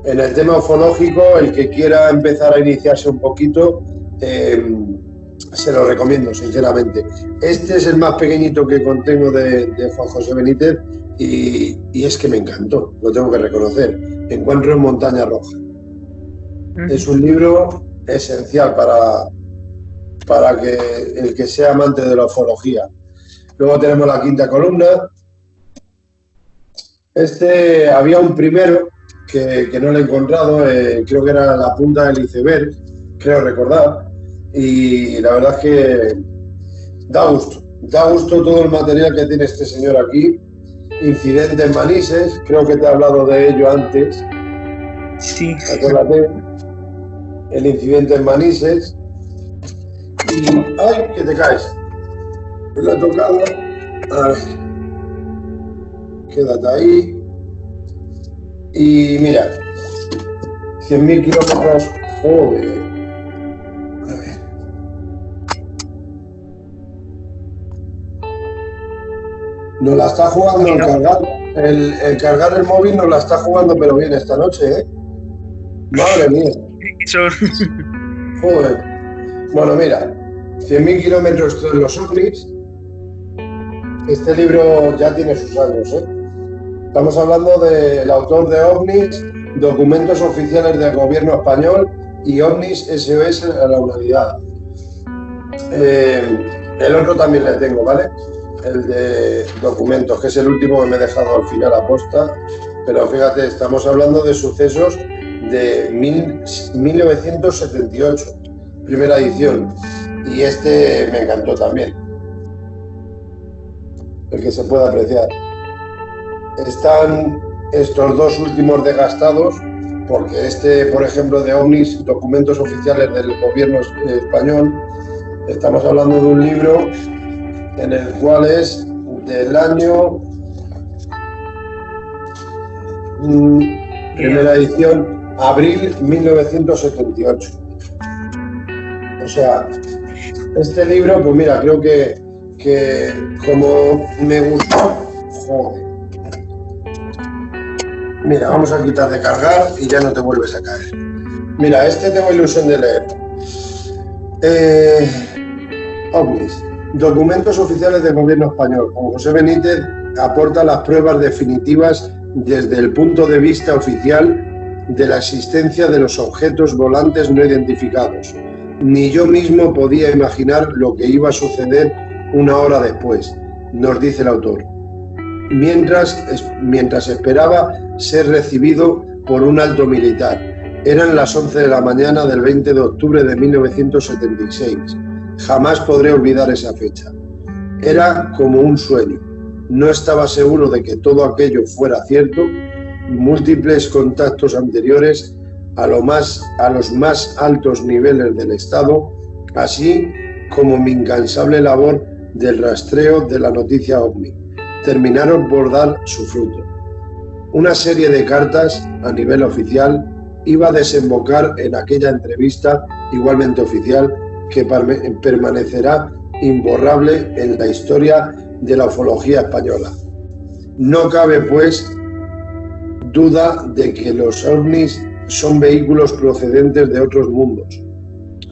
En el tema ufológico, el que quiera empezar a iniciarse un poquito, se lo recomiendo, sinceramente. Este es el más pequeñito que contengo de Juan José Benítez y es que me encantó, lo tengo que reconocer. Encuentro en Montaña Roja. Es un libro esencial para que el que sea amante de la ufología. Luego tenemos la quinta columna. Había un primero que no lo he encontrado, creo que era La punta del iceberg, creo recordar, y la verdad es que da gusto todo el material que tiene este señor aquí. Incidente en Manises, creo que te he hablado de ello antes. Sí. Acuérdate, el incidente en Manises. Y, ¡ay, que te caes! Lo he tocado. A ver. Quédate ahí. Y mira, 100.000 kilómetros. Joder. A ver. Nos la está jugando el cargar. El cargar el móvil nos la está jugando, pero bien esta noche, ¿eh? Madre mía. Joder. Bueno, mira, 100.000 kilómetros de los ovnis. Este libro ya tiene sus años, ¿eh? Estamos hablando del autor de OVNIs, documentos oficiales del gobierno español y OVNIs SOS a la humanidad. El otro también le tengo, ¿vale? El de documentos, que es el último que me he dejado al final a posta. Pero fíjate, estamos hablando de sucesos de 1978, primera edición. Y este me encantó también. El que se pueda apreciar. Están estos dos últimos desgastados, porque por ejemplo, de OVNIs, documentos oficiales del gobierno español, estamos hablando de un libro en el cual es del año, primera edición, abril 1978. O sea, este libro, pues mira, creo que como me gustó, joder. Mira, vamos a quitar de cargar y ya no te vuelves a caer. Mira, tengo ilusión de leer. OVNIs, documentos oficiales del gobierno español. Juan José Benítez aporta las pruebas definitivas desde el punto de vista oficial de la existencia de los objetos volantes no identificados. Ni yo mismo podía imaginar lo que iba a suceder una hora después, nos dice el autor. Mientras esperaba ser recibido por un alto militar. Eran las 11 de la mañana del 20 de octubre de 1976. Jamás podré olvidar esa fecha. Era como un sueño. No estaba seguro de que todo aquello fuera cierto. Múltiples contactos anteriores a los más altos niveles del Estado, así como mi incansable labor del rastreo de la noticia OVNI, terminaron por dar su fruto. Una serie de cartas a nivel oficial iba a desembocar en aquella entrevista igualmente oficial que permanecerá imborrable en la historia de la ufología española. No cabe, pues, duda de que los ovnis son vehículos procedentes de otros mundos.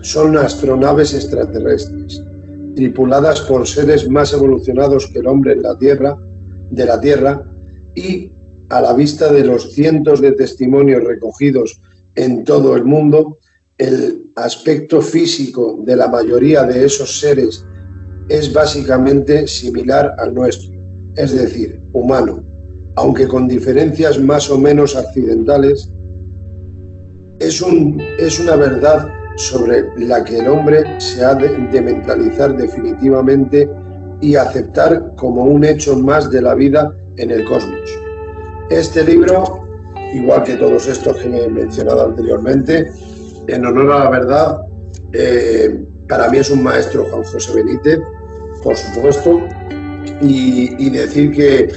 Son astronaves extraterrestres, tripuladas por seres más evolucionados que el hombre de la Tierra, y a la vista de los cientos de testimonios recogidos en todo el mundo, el aspecto físico de la mayoría de esos seres es básicamente similar al nuestro, es decir, humano, aunque con diferencias más o menos accidentales. Es una verdad sobre la que el hombre se ha de mentalizar definitivamente y aceptar como un hecho más de la vida en el cosmos. Este libro, igual que todos estos que he mencionado anteriormente, en honor a la verdad, para mí es un maestro Juan José Benítez, por supuesto, y decir que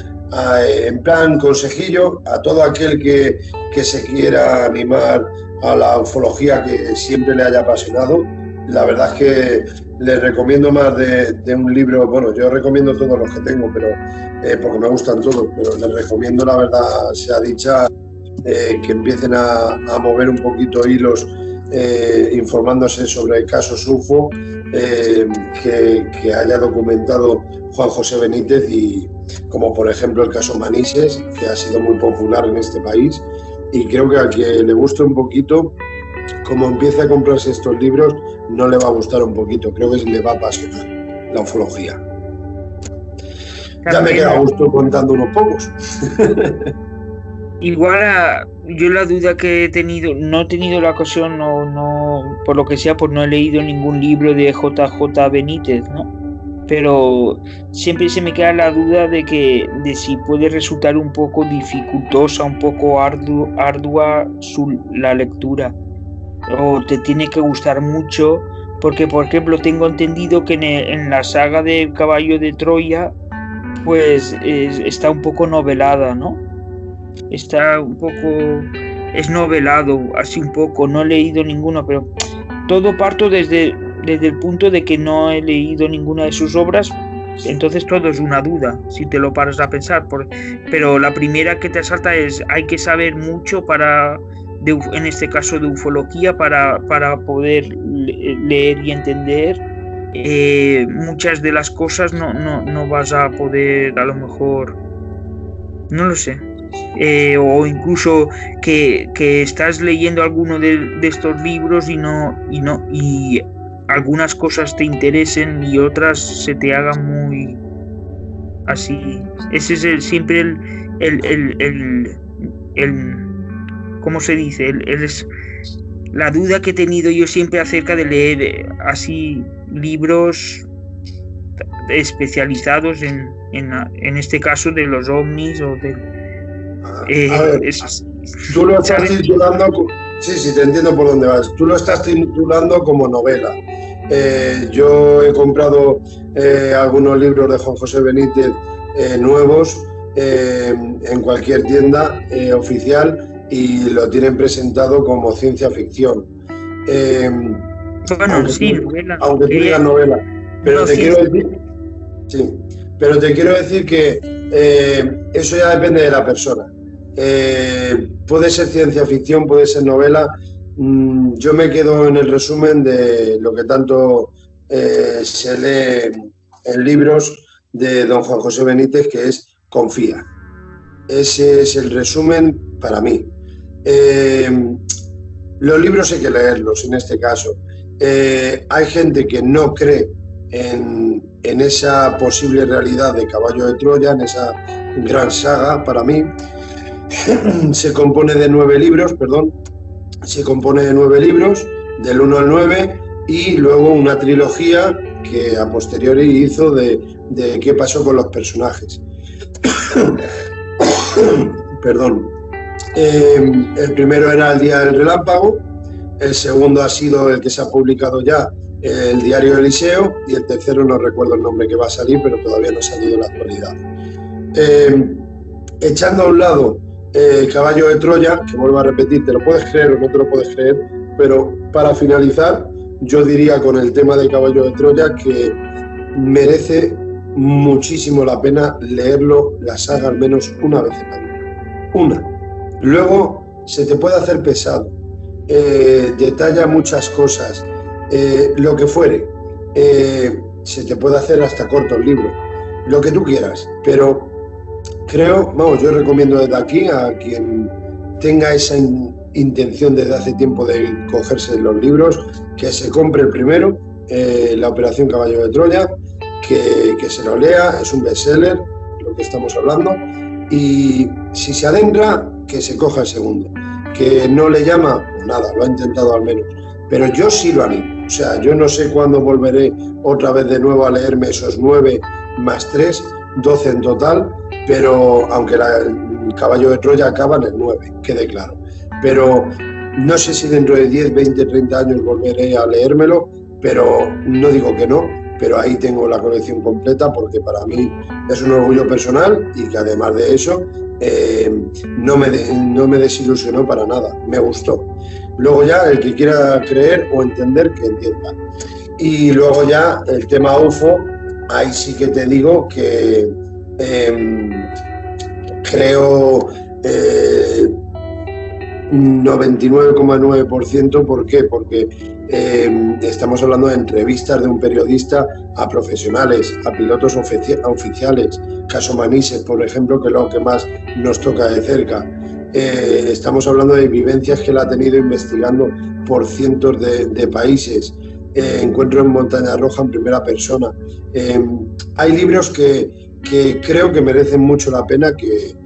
en plan consejillo a todo aquel que se quiera animar a la ufología, que siempre le haya apasionado, la verdad es que les recomiendo más de un libro. Bueno, yo recomiendo todos los que tengo, pero porque me gustan todos, pero les recomiendo, la verdad sea dicha, que empiecen a mover un poquito hilos, informándose sobre el caso UFO que haya documentado Juan José Benítez, y como por ejemplo el caso Manises, que ha sido muy popular en este país, y creo que al que le guste un poquito, como empiece a comprarse estos libros, no le va a gustar un poquito, creo que le va a apasionar la ufología. Ya me queda a gusto contando unos pocos. Igual yo la duda que he tenido, no he tenido la ocasión, no, por lo que sea, pues no he leído ningún libro de JJ Benítez, ¿no? Pero siempre se me queda la duda de si puede resultar un poco dificultosa, un poco ardua la lectura, o te tiene que gustar mucho, porque por ejemplo tengo entendido que en la saga del Caballo de Troya pues está un poco novelada, ¿no? Está un poco, es novelado, así un poco, no he leído ninguno, pero todo parto desde el punto de que no he leído ninguna de sus obras, entonces todo es una duda, si te lo paras a pensar, pero la primera que te asalta es, hay que saber mucho en este caso de ufología, para poder leer y entender. Muchas de las cosas no vas a poder, a lo mejor, no lo sé, o incluso que estás leyendo alguno de estos libros y algunas cosas te interesen y otras se te hagan muy así. Ese es siempre el ¿cómo se dice? Es la duda que he tenido yo siempre acerca de leer así libros especializados en este caso de los ovnis o de... tú lo estás titulando... Sí, te entiendo por dónde vas. Tú lo estás titulando como novela. Yo he comprado algunos libros de Juan José Benítez nuevos en cualquier tienda oficial, y lo tienen presentado como ciencia ficción. Bueno, sí, novela. Aunque tú digas novela. Pero te quiero decir que eso ya depende de la persona. Puede ser ciencia ficción, puede ser novela. Yo me quedo en el resumen de lo que tanto se lee en libros de don Juan José Benítez, que es confía. Ese es el resumen para mí. Los libros hay que leerlos en este caso. Hay gente que no cree en esa posible realidad de Caballo de Troya, en esa gran saga. Para mí se compone de 9 libros, del 1 al 9, y luego una trilogía que a posteriori hizo de qué pasó con los personajes. Perdón. El primero era El Día del Relámpago, el segundo ha sido el que se ha publicado ya, El Diario de Eliseo, y el tercero no recuerdo el nombre que va a salir, pero todavía no ha salido en la actualidad. Echando a un lado Caballo de Troya, que vuelvo a repetir, te lo puedes creer o no te lo puedes creer, pero para finalizar, yo diría con el tema de Caballo de Troya que merece muchísimo la pena leerlo, la saga, al menos una vez en la vida. Una. Luego se te puede hacer pesado, detalla muchas cosas, lo que fuere, se te puede hacer hasta corto el libro, lo que tú quieras, pero yo recomiendo desde aquí a quien tenga esa intención desde hace tiempo de cogerse los libros, que se compre el primero, La Operación Caballo de Troya, que se lo lea, es un bestseller, lo que estamos hablando, y si se adentra, que se coja el segundo. Que no le llama, pues nada, lo ha intentado al menos, pero yo sí lo animo. O sea, yo no sé cuándo volveré otra vez de nuevo a leerme esos 9 más 3, 12 en total, pero aunque el Caballo de Troya acaba en el 9, quede claro. Pero no sé si dentro de 10, 20, 30 años volveré a leérmelo, pero no digo que no, pero ahí tengo la colección completa, porque para mí es un orgullo personal, y que además de eso no me desilusionó para nada, me gustó. Luego ya el que quiera creer o entender, que entienda. Y luego ya el tema UFO, ahí sí que te digo que creo 99,9%. ¿Por qué? Porque estamos hablando de entrevistas de un periodista a profesionales, a pilotos oficiales, caso Manises, por ejemplo, que es lo que más nos toca de cerca. Estamos hablando de vivencias que él ha tenido investigando por cientos de países. Encuentro en Montaña Roja en primera persona. Hay libros que creo que merecen mucho la pena, que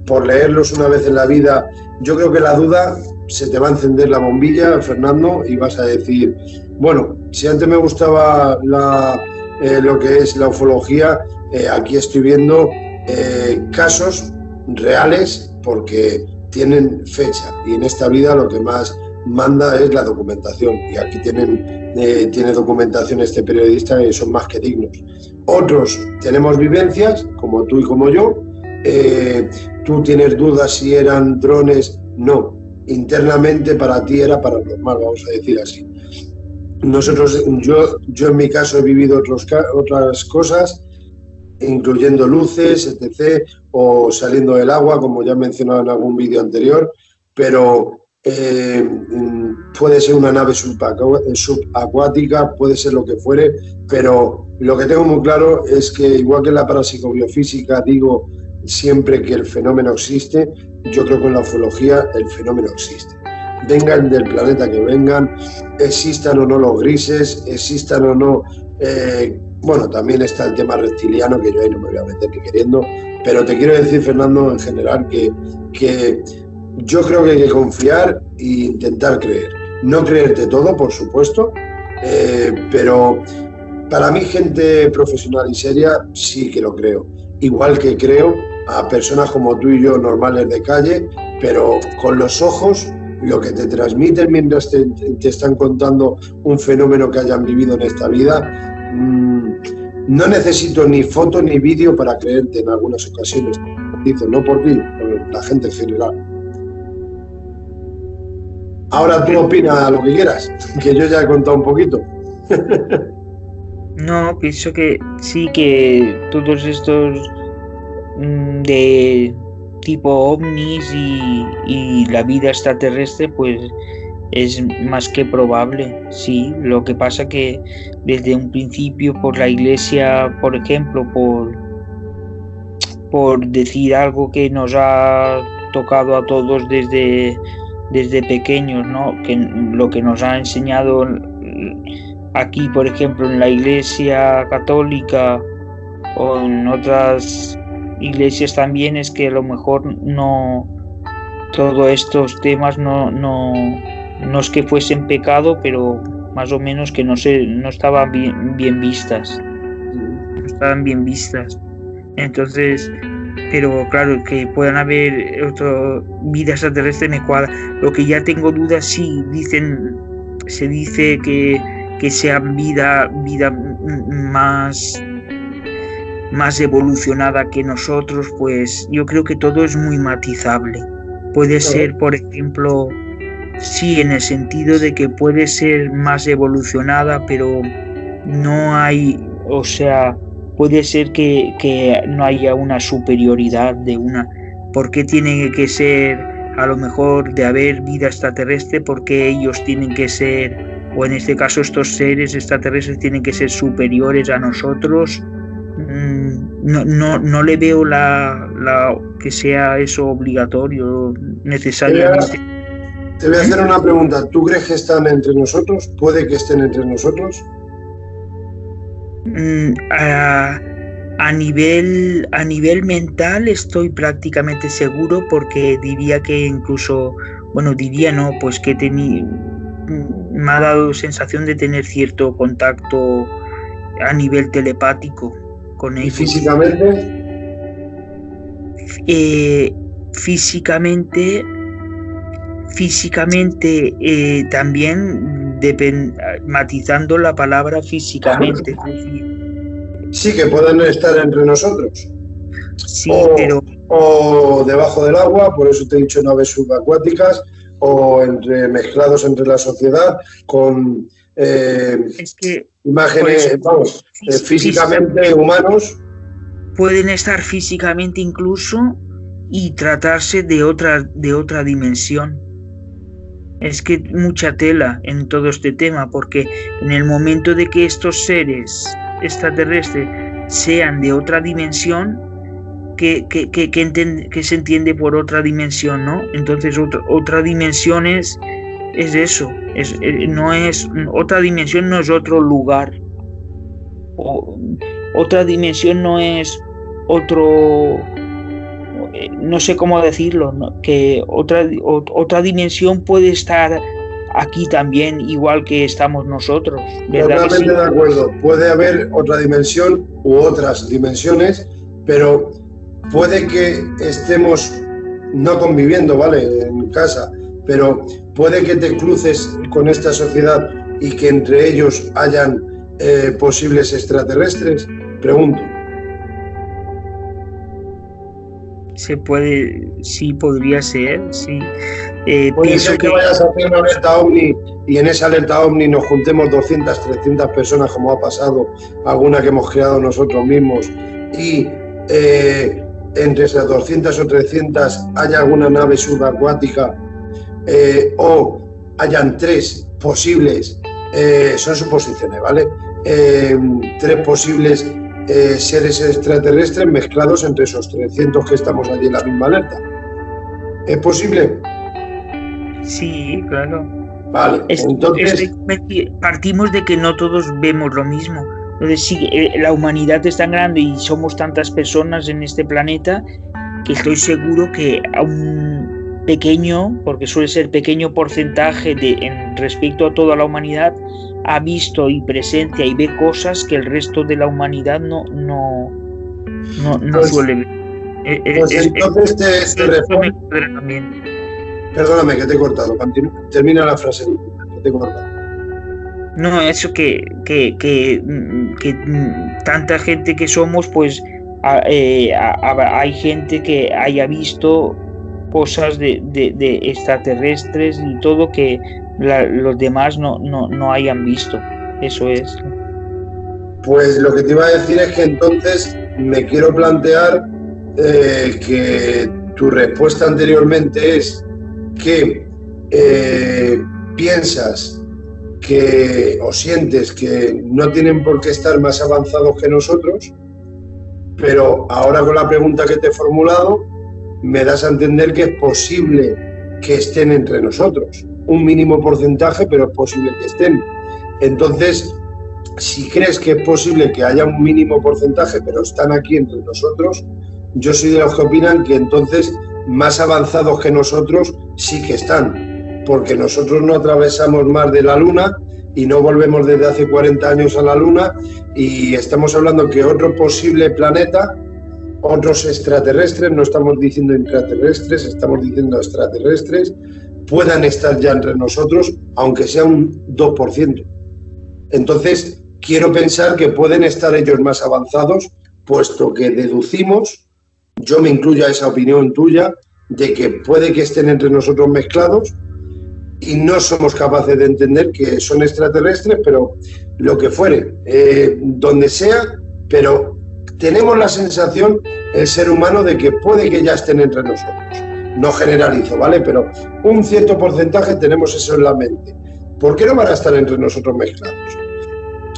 por leerlos una vez en la vida, yo creo que la duda se te va a encender la bombilla, Fernando, y vas a decir, bueno, si antes me gustaba lo que es la ufología, aquí estoy viendo casos reales porque tienen fecha, y en esta vida lo que más manda es la documentación, y aquí tiene documentación este periodista, y son más que dignos. Otros tenemos vivencias, como tú y como yo. Tú tienes dudas si eran drones. No, internamente para ti era paranormal, vamos a decir así. Yo en mi caso he vivido otras cosas, incluyendo luces, etc., o saliendo del agua, como ya he mencionado en algún vídeo anterior, pero puede ser una nave subacuática, puede ser lo que fuere, pero lo que tengo muy claro es que, igual que en la parapsicobiofísica digo siempre que el fenómeno existe, yo creo que en la ufología el fenómeno existe. Vengan del planeta que vengan, existan o no los grises, existan o no... bueno, también está el tema reptiliano, que yo ahí no me voy a meter ni queriendo, pero te quiero decir, Fernando, en general, que yo creo que hay que confiar e intentar creer. No creerte todo, por supuesto, pero para mí, gente profesional y seria, sí que lo creo. Igual que creo a personas como tú y yo, normales de calle, pero con los ojos, lo que te transmiten mientras te están contando un fenómeno que hayan vivido en esta vida. No necesito ni foto ni vídeo para creerte en algunas ocasiones. Dice, no por ti, por la gente en general. Ahora tú opinas lo que quieras, que yo ya he contado un poquito. No, pienso que sí, que todos estos de tipo ovnis y la vida extraterrestre, pues es más que probable, sí. Lo que pasa que desde un principio, por la Iglesia, por ejemplo, por decir algo que nos ha tocado a todos desde pequeños, ¿no? Que lo que nos ha enseñado aquí, por ejemplo, en la Iglesia Católica o en otras iglesias también, es que a lo mejor no todos estos temas no es que fuesen pecado, pero más o menos que no estaban bien vistas. No estaban bien vistas. Entonces, pero claro, que puedan haber vida extraterrestre me cuadra. Lo que ya tengo dudas, sí, se dice que sea vida más evolucionada que nosotros, pues yo creo que todo es muy matizable. Puede ser, por ejemplo, sí, en el sentido de que puede ser más evolucionada, pero no hay, o sea, puede ser que no haya una superioridad de una. ¿Por qué tiene que ser, a lo mejor, de haber vida extraterrestre? ¿Por qué ellos tienen que ser, o en este caso estos seres extraterrestres tienen que ser superiores a nosotros? No le veo la que sea eso obligatorio, necesariamente. Te voy a hacer una pregunta. ¿Tú crees que están entre nosotros? ¿Puede que estén entre nosotros? A nivel mental estoy prácticamente seguro, porque diría que incluso, bueno, diría no, pues que me ha dado sensación de tener cierto contacto a nivel telepático con ellos. ¿Y físicamente? Físicamente también, matizando la palabra físicamente. Sí, que pueden estar entre nosotros. Sí, pero... O debajo del agua, por eso te he dicho naves subacuáticas, o mezclados entre la sociedad con imágenes, físicamente humanos. Pueden estar físicamente incluso y tratarse de otra dimensión. Es que mucha tela en todo este tema, porque en el momento de que estos seres extraterrestres sean de otra dimensión, que se entiende por otra dimensión, ¿no? Entonces otra dimensión es eso, no es otra dimensión, no es otro lugar, otra dimensión no es otro, no sé cómo decirlo, ¿no? Que otra dimensión puede estar aquí también, igual que estamos nosotros. Totalmente sí. De acuerdo, puede haber otra dimensión u otras dimensiones, pero puede que estemos no conviviendo, ¿vale?, en casa, pero puede que te cruces con esta sociedad y que entre ellos hayan posibles extraterrestres, pregunto. Se puede, sí, podría ser, sí. Puede ser que vayas a hacer una alerta OVNI y en esa alerta OVNI nos juntemos 200, 300 personas, como ha pasado, alguna que hemos creado nosotros mismos, y entre esas 200 o 300 haya alguna nave subacuática, o hayan 3 posibles, son suposiciones, ¿vale? 3 posibles seres extraterrestres mezclados entre esos 300 que estamos allí en la misma alerta. ¿Es posible? Sí, claro. Vale, entonces partimos de que no todos vemos lo mismo. Entonces, sí, la humanidad es tan grande y somos tantas personas en este planeta que estoy seguro que a un pequeño, porque suele ser pequeño porcentaje en respecto a toda la humanidad, ha visto y presencia y ve cosas que el resto de la humanidad no pues, suele ver. Entonces te respondo. Perdóname que te he cortado. Termina la frase que te he cortado. No, eso que tanta gente que somos, pues hay gente que haya visto cosas de extraterrestres y todo que los demás no hayan visto. Eso es. Pues lo que te iba a decir es que entonces me quiero plantear que tu respuesta anteriormente es que piensas que o sientes que no tienen por qué estar más avanzados que nosotros, pero ahora con la pregunta que te he formulado me das a entender que es posible que estén entre nosotros. Un mínimo porcentaje, pero es posible que estén. Entonces, si crees que es posible que haya un mínimo porcentaje, pero están aquí entre nosotros, yo soy de los que opinan que entonces más avanzados que nosotros sí que están, porque nosotros no atravesamos más de la Luna y no volvemos desde hace 40 años a la Luna, y estamos hablando que otro posible planeta, otros extraterrestres, no estamos diciendo intraterrestres, estamos diciendo extraterrestres, puedan estar ya entre nosotros, aunque sea un 2%. Entonces, quiero pensar que pueden estar ellos más avanzados, puesto que deducimos, yo me incluyo a esa opinión tuya, de que puede que estén entre nosotros mezclados y no somos capaces de entender que son extraterrestres, pero lo que fuere, donde sea, pero tenemos la sensación, el ser humano, de que puede que ya estén entre nosotros. No generalizo, ¿vale? Pero un cierto porcentaje tenemos eso en la mente. ¿Por qué no van a estar entre nosotros mezclados?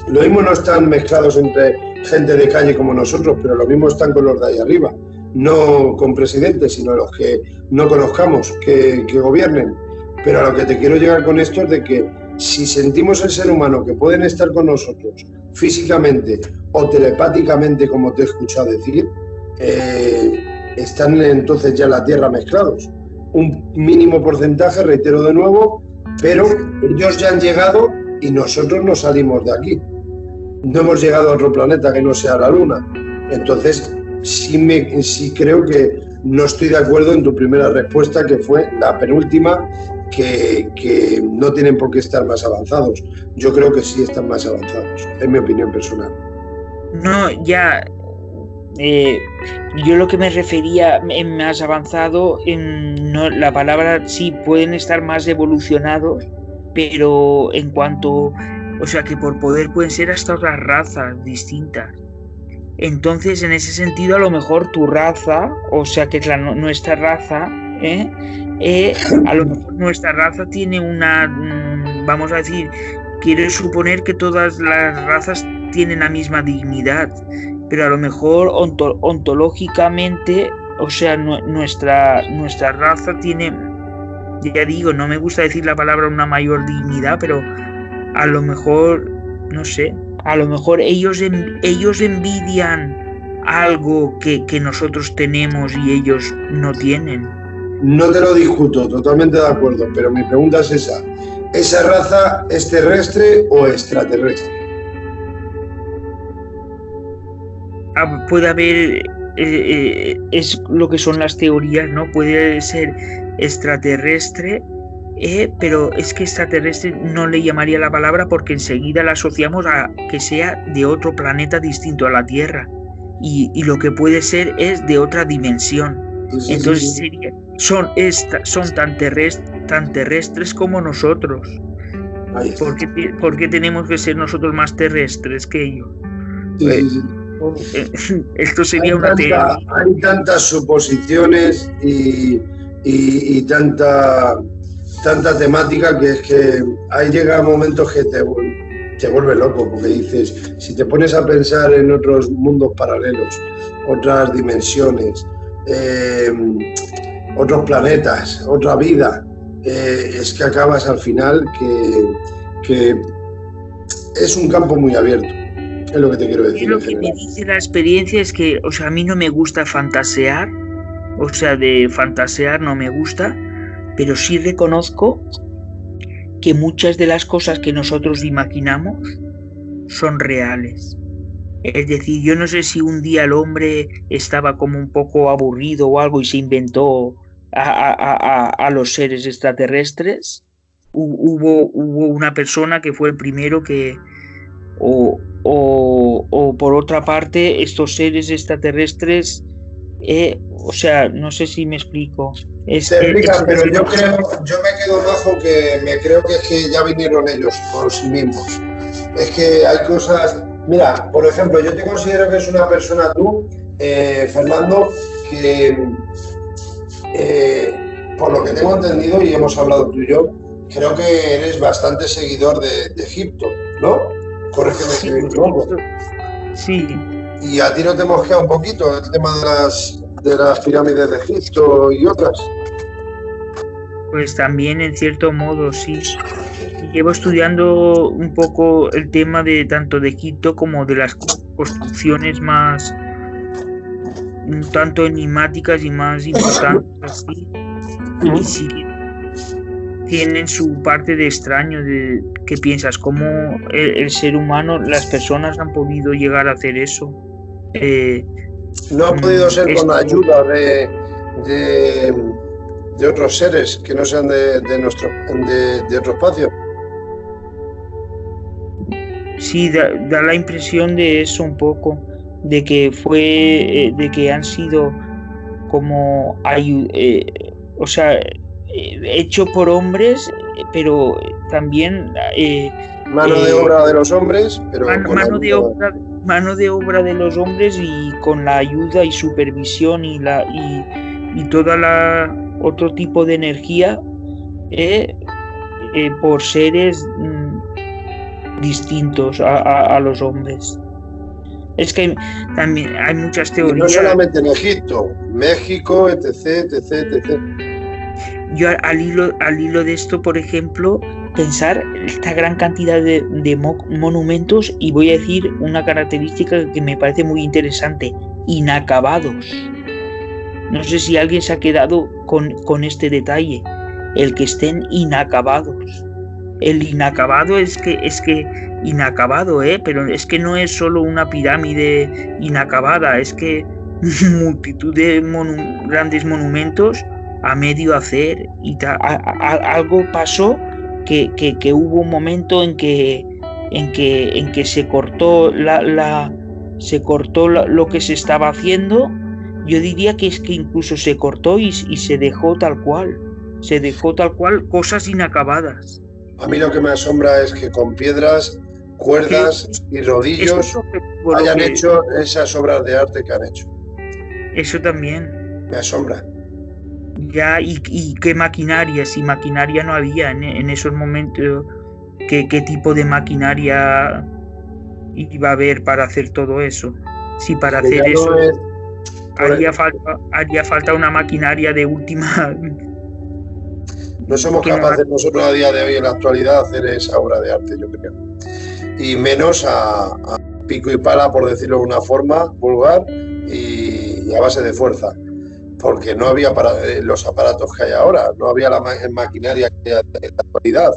Lo mismo no están mezclados entre gente de calle como nosotros, pero lo mismo están con los de ahí arriba. No con presidentes, sino los que no conozcamos, que gobiernen. Pero a lo que te quiero llegar con esto es de que si sentimos el ser humano que pueden estar con nosotros físicamente o telepáticamente, como te he escuchado decir, están entonces ya en la Tierra mezclados. Un mínimo porcentaje, reitero de nuevo, pero ellos ya han llegado y nosotros no salimos de aquí. No hemos llegado a otro planeta que no sea la Luna. Entonces, sí creo que no estoy de acuerdo en tu primera respuesta, que fue la penúltima, que no tienen por qué estar más avanzados. Yo creo que sí están más avanzados, es mi opinión personal. No, ya yo lo que me refería en más avanzado, no, la palabra sí pueden estar más evolucionados, pero en cuanto, o sea, que por poder pueden ser hasta otras razas distintas. Entonces, en ese sentido, a lo mejor tu raza, o sea, que es nuestra raza, a lo mejor nuestra raza tiene vamos a decir, quiero suponer que todas las razas tienen la misma dignidad, pero a lo mejor ontológicamente, o sea, nuestra raza tiene, ya digo, no me gusta decir la palabra una mayor dignidad, pero a lo mejor, no sé, a lo mejor ellos envidian algo que nosotros tenemos y ellos no tienen. No te lo discuto, totalmente de acuerdo, pero mi pregunta es esa. ¿Esa raza es terrestre o extraterrestre? Puede haber, es lo que son las teorías, ¿no? Puede ser extraterrestre, pero es que extraterrestre no le llamaría la palabra porque enseguida la asociamos a que sea de otro planeta distinto a la Tierra. Y lo que puede ser es de otra dimensión. Sí, entonces sí. Son tan terrestres como nosotros. ¿Por qué tenemos que ser nosotros más terrestres que ellos? Sí. Esto sería una teoría. Hay tantas suposiciones y tanta temática que es que ahí llega momentos que te vuelve loco, porque dices, si te pones a pensar en otros mundos paralelos, otras dimensiones, otros planetas, otra vida, es que acabas al final que es un campo muy abierto, es lo que te quiero decir. Lo que me dice la experiencia es que, o sea, a mí no me gusta fantasear, o sea, de fantasear no me gusta, pero sí reconozco que muchas de las cosas que nosotros imaginamos son reales. Es decir, yo no sé si un día el hombre estaba como un poco aburrido o algo y se inventó a los seres extraterrestres. Hubo una persona que fue el primero que, o por otra parte, estos seres extraterrestres, o sea, no sé si me explico. Pero yo me quedo bajo que me creo que es que ya vinieron ellos por sí mismos. Es que hay cosas. Mira, por ejemplo, yo te considero que es una persona tú, Fernando, que por lo que tengo entendido y hemos hablado tú y yo, creo que eres bastante seguidor de Egipto, ¿no? Corrígeme si me equivoco. Sí. ¿Y a ti no te mosquea un poquito el tema de las pirámides de Egipto y otras? Pues también, en cierto modo, sí. Llevo estudiando un poco el tema de tanto de Egipto como de las construcciones más un tanto enigmáticas y más importantes así. Y sí, tienen su parte de extraño, de que piensas cómo el ser humano, las personas han podido llegar a hacer eso. No ha podido ser con la ayuda de otros seres que no sean de otro espacio. Sí, da la impresión de eso un poco, de que han sido como hecho por hombres, pero también mano de obra de los hombres, pero mano de obra de los hombres y con la ayuda y supervisión y toda la otro tipo de energía por seres distintos a los hombres. Es que también hay muchas teorías. No solamente en Egipto, México, etc. Yo al hilo de esto, por ejemplo, pensar esta gran cantidad de monumentos, y voy a decir una característica que me parece muy interesante: inacabados. No sé si alguien se ha quedado con este detalle, el que estén inacabados. El inacabado es que inacabado, pero es que no es solo una pirámide inacabada, es que multitud de grandes monumentos a medio hacer y algo pasó que hubo un momento en que se cortó se cortó lo que se estaba haciendo. Yo diría que es que incluso se cortó y se dejó tal cual. Se dejó tal cual cosas inacabadas. A mí lo que me asombra es que con piedras, cuerdas y rodillos hayan hecho esas obras de arte que han hecho. Eso también. Me asombra. Ya, y qué maquinaria, si maquinaria no había en esos momentos, ¿qué tipo de maquinaria iba a haber para hacer todo eso? Si para hacer eso haría falta una maquinaria de última. No somos capaces nosotros a día de hoy en la actualidad hacer esa obra de arte, yo creo. Y menos a pico y pala, por decirlo de una forma vulgar, y a base de fuerza. Porque no había los aparatos que hay ahora, no había la maquinaria que hay en la actualidad.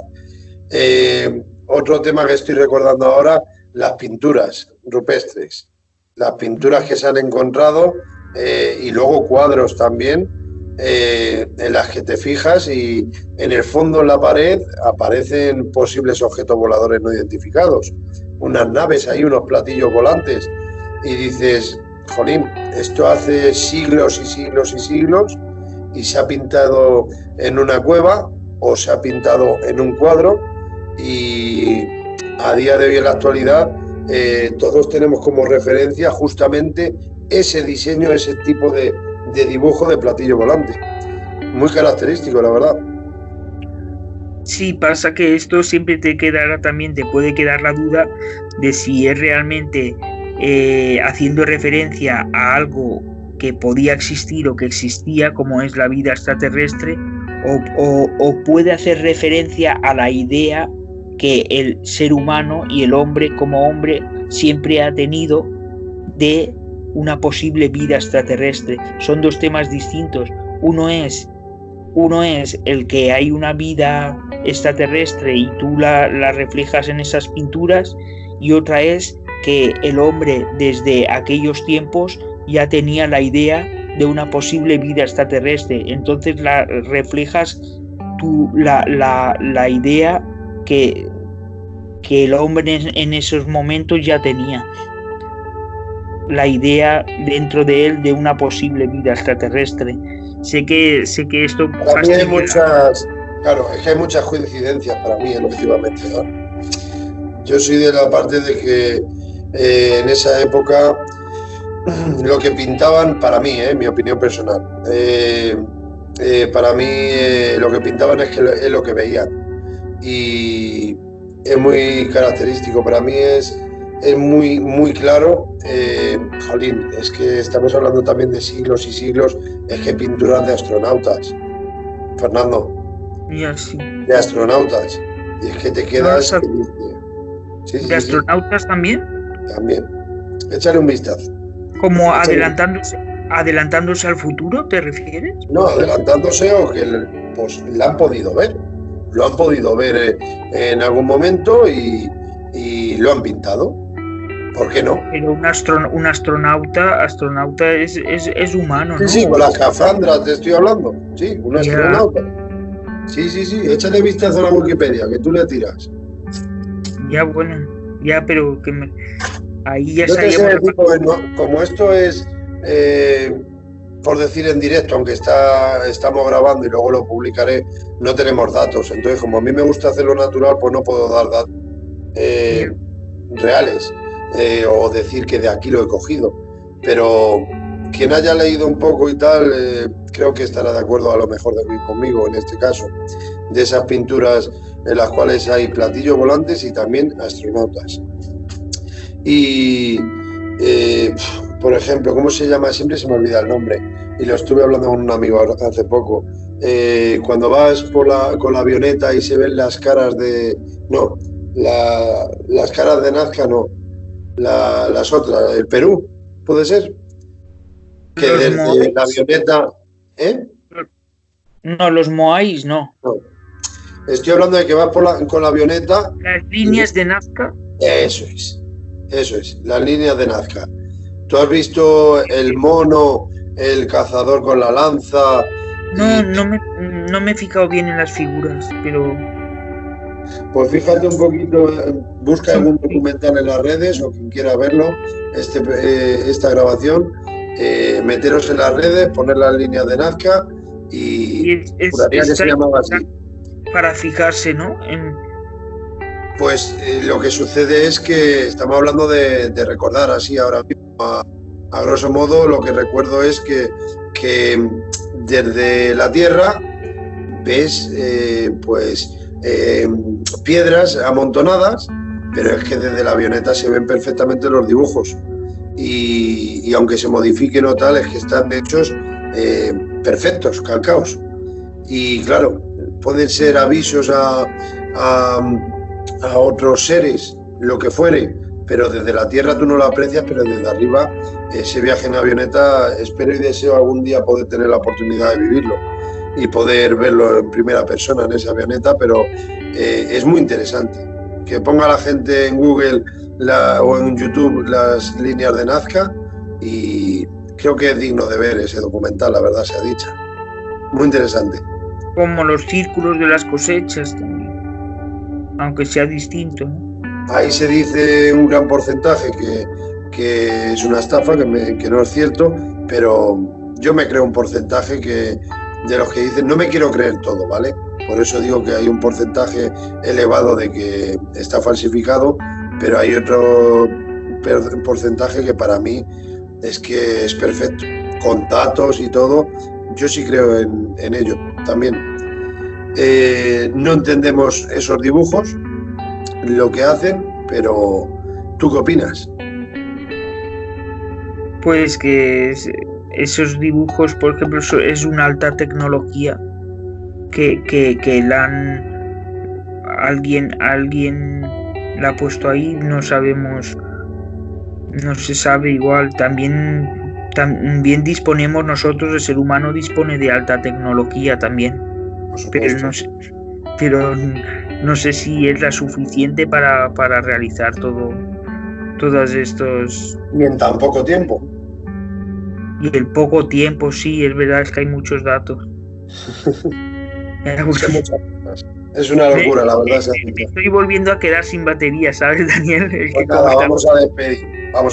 Otro tema que estoy recordando ahora, las pinturas rupestres. Las pinturas que se han encontrado y luego cuadros también, en las que te fijas y en el fondo en la pared aparecen posibles objetos voladores no identificados, unas naves ahí, unos platillos volantes, y dices, jolín, esto hace siglos y siglos y siglos y se ha pintado en una cueva o se ha pintado en un cuadro, y a día de hoy en la actualidad todos tenemos como referencia justamente ese diseño, ese tipo de dibujo de platillo volante. Muy característico, la verdad. Sí, pasa que esto siempre te puede quedar la duda de si es realmente haciendo referencia a algo que podía existir o que existía, como es la vida extraterrestre, o puede hacer referencia a la idea que el ser humano y el hombre como hombre siempre ha tenido de una posible vida extraterrestre. Son dos temas distintos. Uno es el que hay una vida extraterrestre y tú la reflejas en esas pinturas, y otra es que el hombre desde aquellos tiempos ya tenía la idea de una posible vida extraterrestre. Entonces la reflejas tú la idea que el hombre en esos momentos ya tenía, la idea dentro de él de una posible vida extraterrestre. Sé que esto también hay muchas, claro, es que hay muchas coincidencias para mí, efectivamente, ¿no? Yo soy de la parte de que en esa época lo que pintaban, para mí, mi opinión personal, para mí lo que pintaban es lo que veían, y es muy característico, para mí es muy, muy claro. Jolín, es que estamos hablando también de siglos y siglos, es que pinturas de astronautas, Fernando, sí. De astronautas, y es que te quedas... ¿De astronautas también? También, échale un vistazo. ¿Como adelantándose al futuro, te refieres? No, adelantándose, o que pues la han podido ver, lo han podido ver en algún momento y lo han pintado. ¿Por qué no? Pero un astronauta es humano, ¿no? Sí, con las escafandras te estoy hablando. Sí, un astronauta. Sí, échale vistazo a la Wikipedia, que tú le tiras. Ya, bueno, ya, pero que ahí ya sabíamos. Como esto es, por decir en directo, aunque estamos grabando y luego lo publicaré, no tenemos datos. Entonces, como a mí me gusta hacerlo natural, pues no puedo dar datos reales. O decir que de aquí lo he cogido, pero quien haya leído un poco y tal, creo que estará de acuerdo a lo mejor conmigo en este caso, de esas pinturas en las cuales hay platillos volantes y también astronautas. Y por ejemplo, ¿cómo se llama? Siempre se me olvida el nombre, y lo estuve hablando con un amigo hace poco. Cuando vas con la avioneta y se ven las caras de... No, las caras de Nazca no, las otras, el Perú, ¿puede ser? Que desde la avioneta... No, los Moais no. Estoy hablando de que vas con la avioneta... Las líneas de Nazca. Eso es, las líneas de Nazca. ¿Tú has visto el mono, el cazador con la lanza? No me he fijado bien en las figuras, pero... Pues fíjate un poquito, busca algún documental en las redes o quien quiera verlo, esta grabación, meteros en las redes, poner las líneas de Nazca y juraría que se llamaba así. Para fijarse, ¿no? Pues lo que sucede es que estamos hablando de recordar así ahora mismo, a grosso modo, lo que recuerdo es que desde la Tierra ves piedras amontonadas, pero es que desde la avioneta se ven perfectamente los dibujos y aunque se modifiquen o tal, es que están hechos perfectos, calcaos. Y claro, pueden ser avisos a otros seres, lo que fuere, pero desde la Tierra tú no lo aprecias, pero desde arriba ese viaje en avioneta espero y deseo algún día poder tener la oportunidad de vivirlo y poder verlo en primera persona en esa avioneta, pero es muy interesante. Que ponga la gente en Google o en YouTube las líneas de Nazca y creo que es digno de ver ese documental, la verdad sea dicha. Muy interesante. Como los círculos de las cosechas también, aunque sea distinto, ¿no? Ahí se dice un gran porcentaje que es una estafa, que no es cierto, pero yo me creo un porcentaje de los que dicen, no me quiero creer todo, ¿vale? Por eso digo que hay un porcentaje elevado de que está falsificado, pero hay otro porcentaje que para mí es que es perfecto, con datos y todo. Yo sí creo en ello también. No entendemos esos dibujos, lo que hacen, pero ¿tú qué opinas? Pues que esos dibujos, por ejemplo, es una alta tecnología que alguien la ha puesto ahí, no sabemos, no se sabe igual. También disponemos nosotros, el ser humano dispone de alta tecnología también, pero no sé si es la suficiente para realizar todos estos. Y en tan poco tiempo. Y el poco tiempo, sí, es verdad, es que hay muchos datos. Es una locura, la verdad. Me estoy volviendo a quedar sin batería, ¿sabes, Daniel? Pues nada, vamos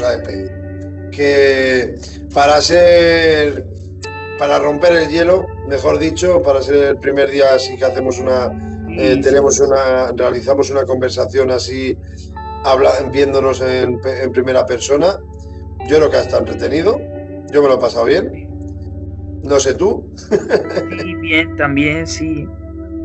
a despedir. Que para romper el hielo, mejor dicho, para ser el primer día así que hacemos realizamos una conversación así, viéndonos en primera persona. Yo creo que ha estado entretenido, yo me lo he pasado bien. No sé tú. Sí, bien, también, sí.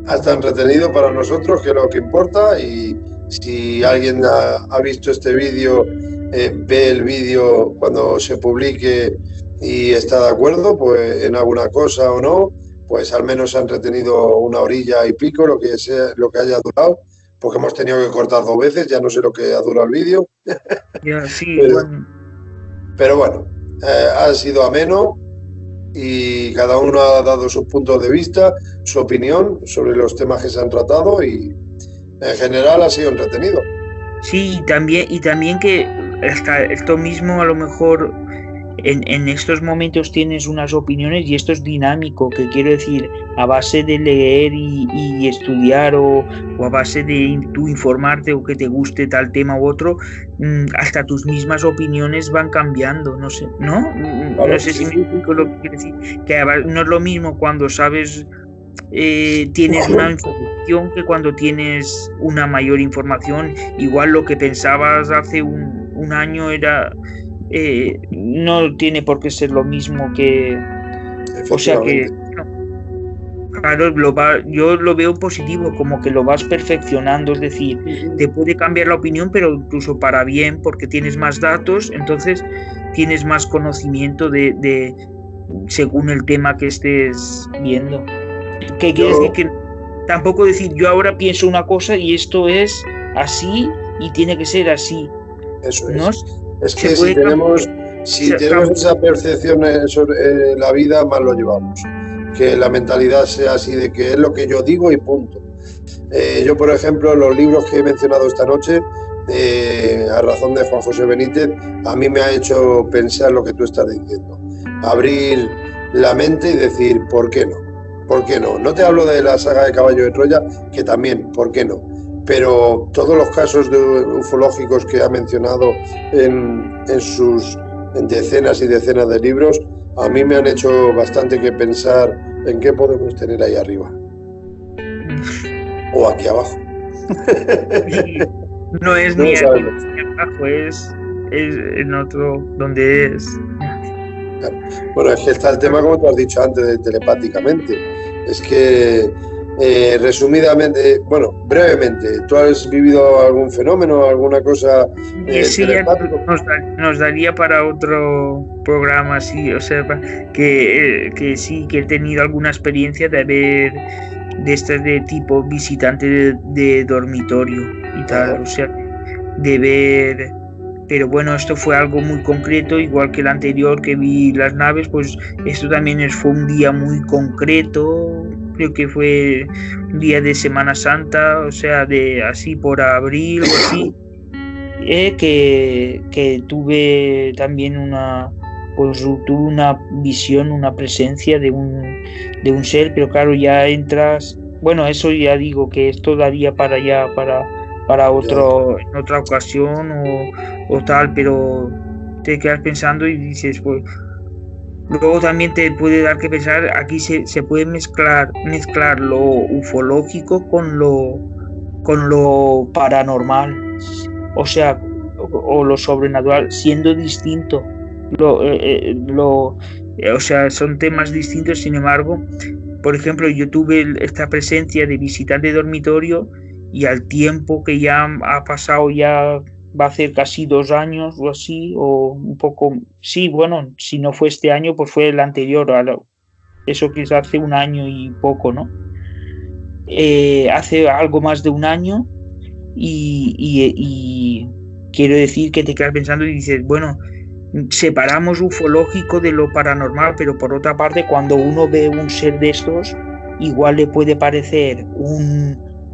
Ha estado entretenido para nosotros, que es lo que importa, y si alguien ha visto este vídeo, ve el vídeo cuando se publique y está de acuerdo pues en alguna cosa o no, pues al menos ha entretenido una horilla y pico, lo que haya durado, porque hemos tenido que cortar 2 veces, ya no sé lo que ha durado el vídeo. Ya, sí, pero bueno, ha sido ameno y cada uno ha dado sus puntos de vista, su opinión sobre los temas que se han tratado y en general ha sido entretenido. Sí, y también que hasta esto mismo a lo mejor en estos momentos tienes unas opiniones y esto es dinámico, que quiero decir, a base de leer y estudiar o a base de tú informarte o que te guste tal tema u otro, hasta tus mismas opiniones van cambiando, no sé, ¿no? Claro, no sé si me explico lo que quiero decir, que no es lo mismo cuando sabes, tienes una información que cuando tienes una mayor información. Igual lo que pensabas hace un año era... no tiene por qué ser lo mismo que, o sea que claro, yo lo veo positivo, como que lo vas perfeccionando, es decir, te puede cambiar la opinión, pero incluso para bien, porque tienes más datos, entonces tienes más conocimiento de según el tema que estés viendo. ¿Qué quiere decir? Que tampoco decir yo ahora pienso una cosa y esto es así y tiene que ser así. Eso es. ¿No? Es que si tenemos esa percepción sobre la vida, más lo llevamos. Que la mentalidad sea así, de que es lo que yo digo y punto. Yo, por ejemplo, los libros que he mencionado esta noche, a razón de Juan José Benítez, a mí me ha hecho pensar lo que tú estás diciendo. Abrir la mente y decir, ¿por qué no? ¿Por qué no? No te hablo de la saga de Caballo de Troya, que también, ¿por qué no? pero todos los casos ufológicos que ha mencionado en sus decenas y decenas de libros, a mí me han hecho bastante que pensar en qué podemos tener ahí arriba. O aquí abajo. No es ni aquí abajo, es en otro donde es. Bueno, es que está el tema, como tú has dicho antes, de telepáticamente. Es que, resumidamente, bueno, brevemente, ¿tú has vivido algún fenómeno, alguna cosa sí, nos daría para otro programa, sí, o sea, que sí, que he tenido alguna experiencia de estas de tipo visitante de dormitorio y tal, o sea, de ver. Pero bueno, esto fue algo muy concreto, igual que el anterior que vi las naves, pues esto también fue un día muy concreto, creo que fue un día de Semana Santa, o sea, de así por abril o así, que tuve también tuve una visión, una presencia de un ser, pero claro, ya entras, bueno, eso ya digo que esto daría para en otra ocasión o tal, pero te quedas pensando y dices, pues luego también te puede dar que pensar, aquí se puede mezclar lo ufológico con lo paranormal, o sea, o lo sobrenatural, siendo distinto, o sea, son temas distintos. Sin embargo, por ejemplo, yo tuve esta presencia de visitante de dormitorio y al tiempo que ya ha pasado, ya va a ser casi 2 años o así, o un poco, sí, bueno, si no fue este año, pues fue el anterior, eso que es hace 1 año y poco, ¿no? Hace algo más de 1 año y quiero decir que te quedas pensando y dices, bueno, separamos ufológico de lo paranormal, pero por otra parte, cuando uno ve un ser de estos, igual le puede parecer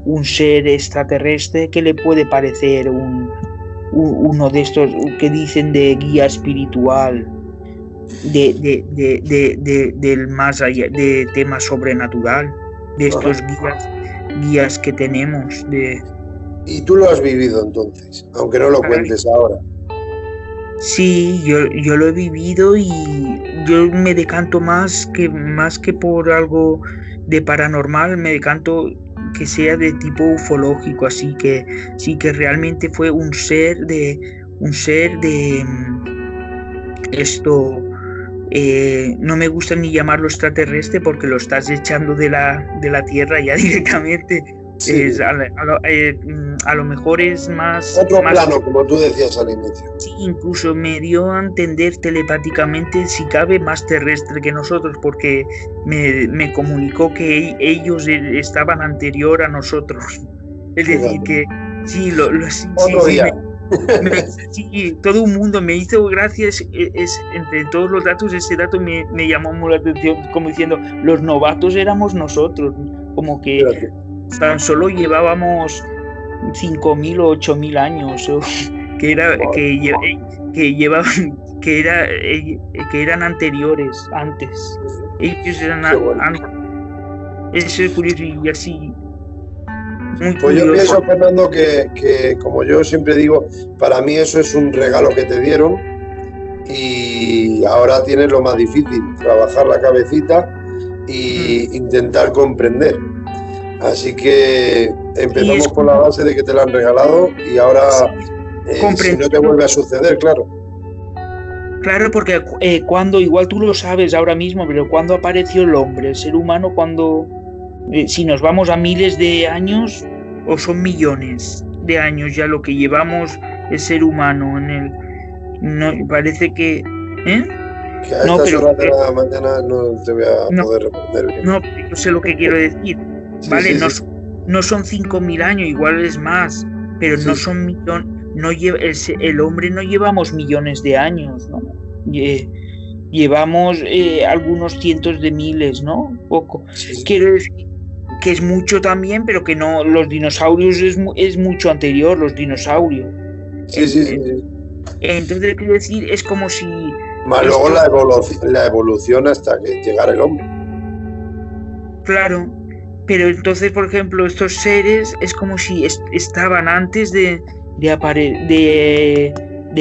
un ser extraterrestre, que le puede parecer uno de estos que dicen de guía espiritual, del más allá, de tema sobrenatural, de estos guías que tenemos. ¿Y tú lo has vivido entonces, aunque no lo cuentes ahora? Sí, yo lo he vivido y yo me decanto más que por algo de paranormal, me decanto que sea de tipo ufológico, así que sí, que realmente fue un ser de esto, no me gusta ni llamarlo extraterrestre porque lo estás echando de la Tierra ya directamente. Sí. A lo mejor es más plano, como tú decías al inicio. Sí, incluso me dio a entender telepáticamente, si cabe, más terrestre que nosotros, porque me comunicó que ellos estaban anterior a nosotros. Es decir, que sí, sí, todo un mundo me hizo gracias. Entre todos los datos, ese dato me llamó muy la atención, como diciendo, los novatos éramos nosotros, como que tan solo llevábamos 5.000 o 8.000 años, que eran anteriores, antes. Ellos eran antes. Eso es curioso y así. Muy pues curioso. Yo pienso, Fernando, que como yo siempre digo, para mí eso es un regalo que te dieron y ahora tienes lo más difícil, trabajar la cabecita e intentar comprender. Así que empezamos por la base de que te la han regalado y ahora si no te vuelve a suceder, claro. Claro, porque cuando, igual tú lo sabes ahora mismo, pero cuando apareció el hombre, el ser humano, cuando si nos vamos a miles de años o son millones de años ya lo que llevamos el ser humano en el, no parece que que a estas horas de la mañana no te voy a poder responder bien. No, yo sé lo que quiero decir. Sí, vale, sí, no son 5.000 años, igual es más, pero no son millones, el hombre no llevamos millones de años, ¿no? Llevamos algunos cientos de miles, ¿no? Poco. Sí. Quiero decir que es mucho también, pero que no, los dinosaurios es mucho anterior, los dinosaurios. Sí. Entonces, quiero decir, es como si... Más luego la evolución hasta que llegara el hombre. Claro. pero entonces, por ejemplo, estos seres es como si estaban antes de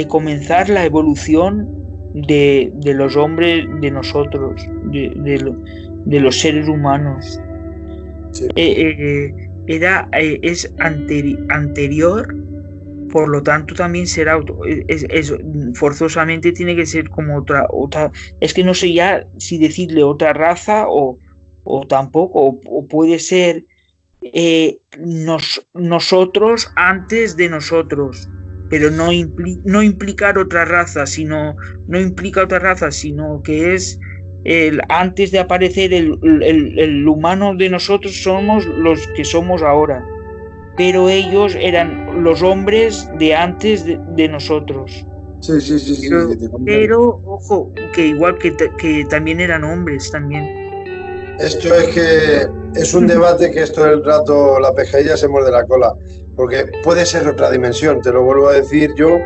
comenzar la evolución de los hombres, de nosotros, de los seres humanos. Sí. Es anterior, por lo tanto también será forzosamente tiene que ser como otra, es que no sé ya si decirle otra raza o tampoco, o puede ser nosotros antes de nosotros, pero no implicar otra raza, sino que es antes de aparecer el humano de nosotros, somos los que somos ahora, pero ellos eran los hombres de antes de nosotros. Sí. Pero ojo, que igual que también eran hombres también. Esto es que es un debate que esto el rato la pescadilla se muerde la cola, porque puede ser otra dimensión, te lo vuelvo a decir yo,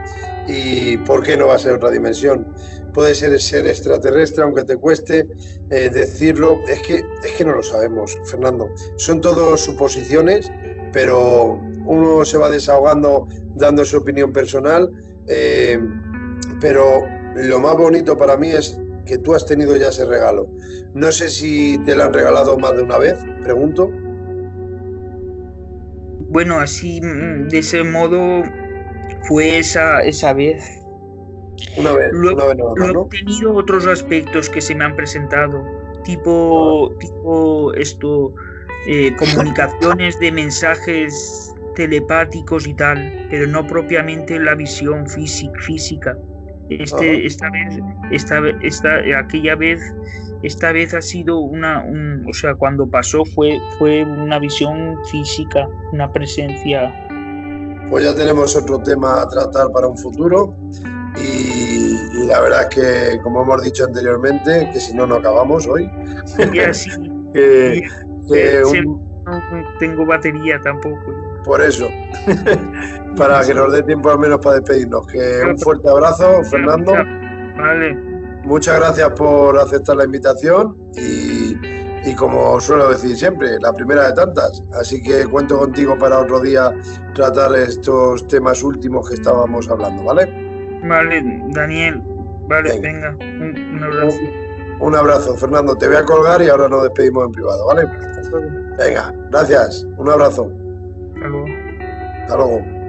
y ¿por qué no va a ser otra dimensión? Puede ser extraterrestre, aunque te cueste decirlo, es que no lo sabemos, Fernando. Son todo suposiciones, pero uno se va desahogando dando su opinión personal, pero lo más bonito para mí es que tú has tenido ya ese regalo. No sé si te lo han regalado más de una vez, pregunto. Bueno, así, de ese modo, fue esa vez. Una vez nada más, ¿no? He tenido otros aspectos que se me han presentado, tipo comunicaciones de mensajes telepáticos y tal, pero no propiamente la visión física. Esta vez ha sido o sea, cuando pasó fue una visión física, una presencia. Pues ya tenemos otro tema a tratar para un futuro y la verdad es que, como hemos dicho anteriormente, que si no, no acabamos hoy. Ya sí. No tengo batería tampoco. Por eso, para que nos dé tiempo al menos para despedirnos. Que un fuerte abrazo, Fernando. Vale. Muchas gracias por aceptar la invitación y como suelo decir siempre, la primera de tantas. Así que cuento contigo para otro día tratar estos temas últimos que estábamos hablando, ¿vale? Vale, Daniel. Vale, venga. Un abrazo. Un abrazo, Fernando. Te voy a colgar y ahora nos despedimos en privado, ¿vale? Venga, gracias. Un abrazo. Hasta luego. Hasta luego.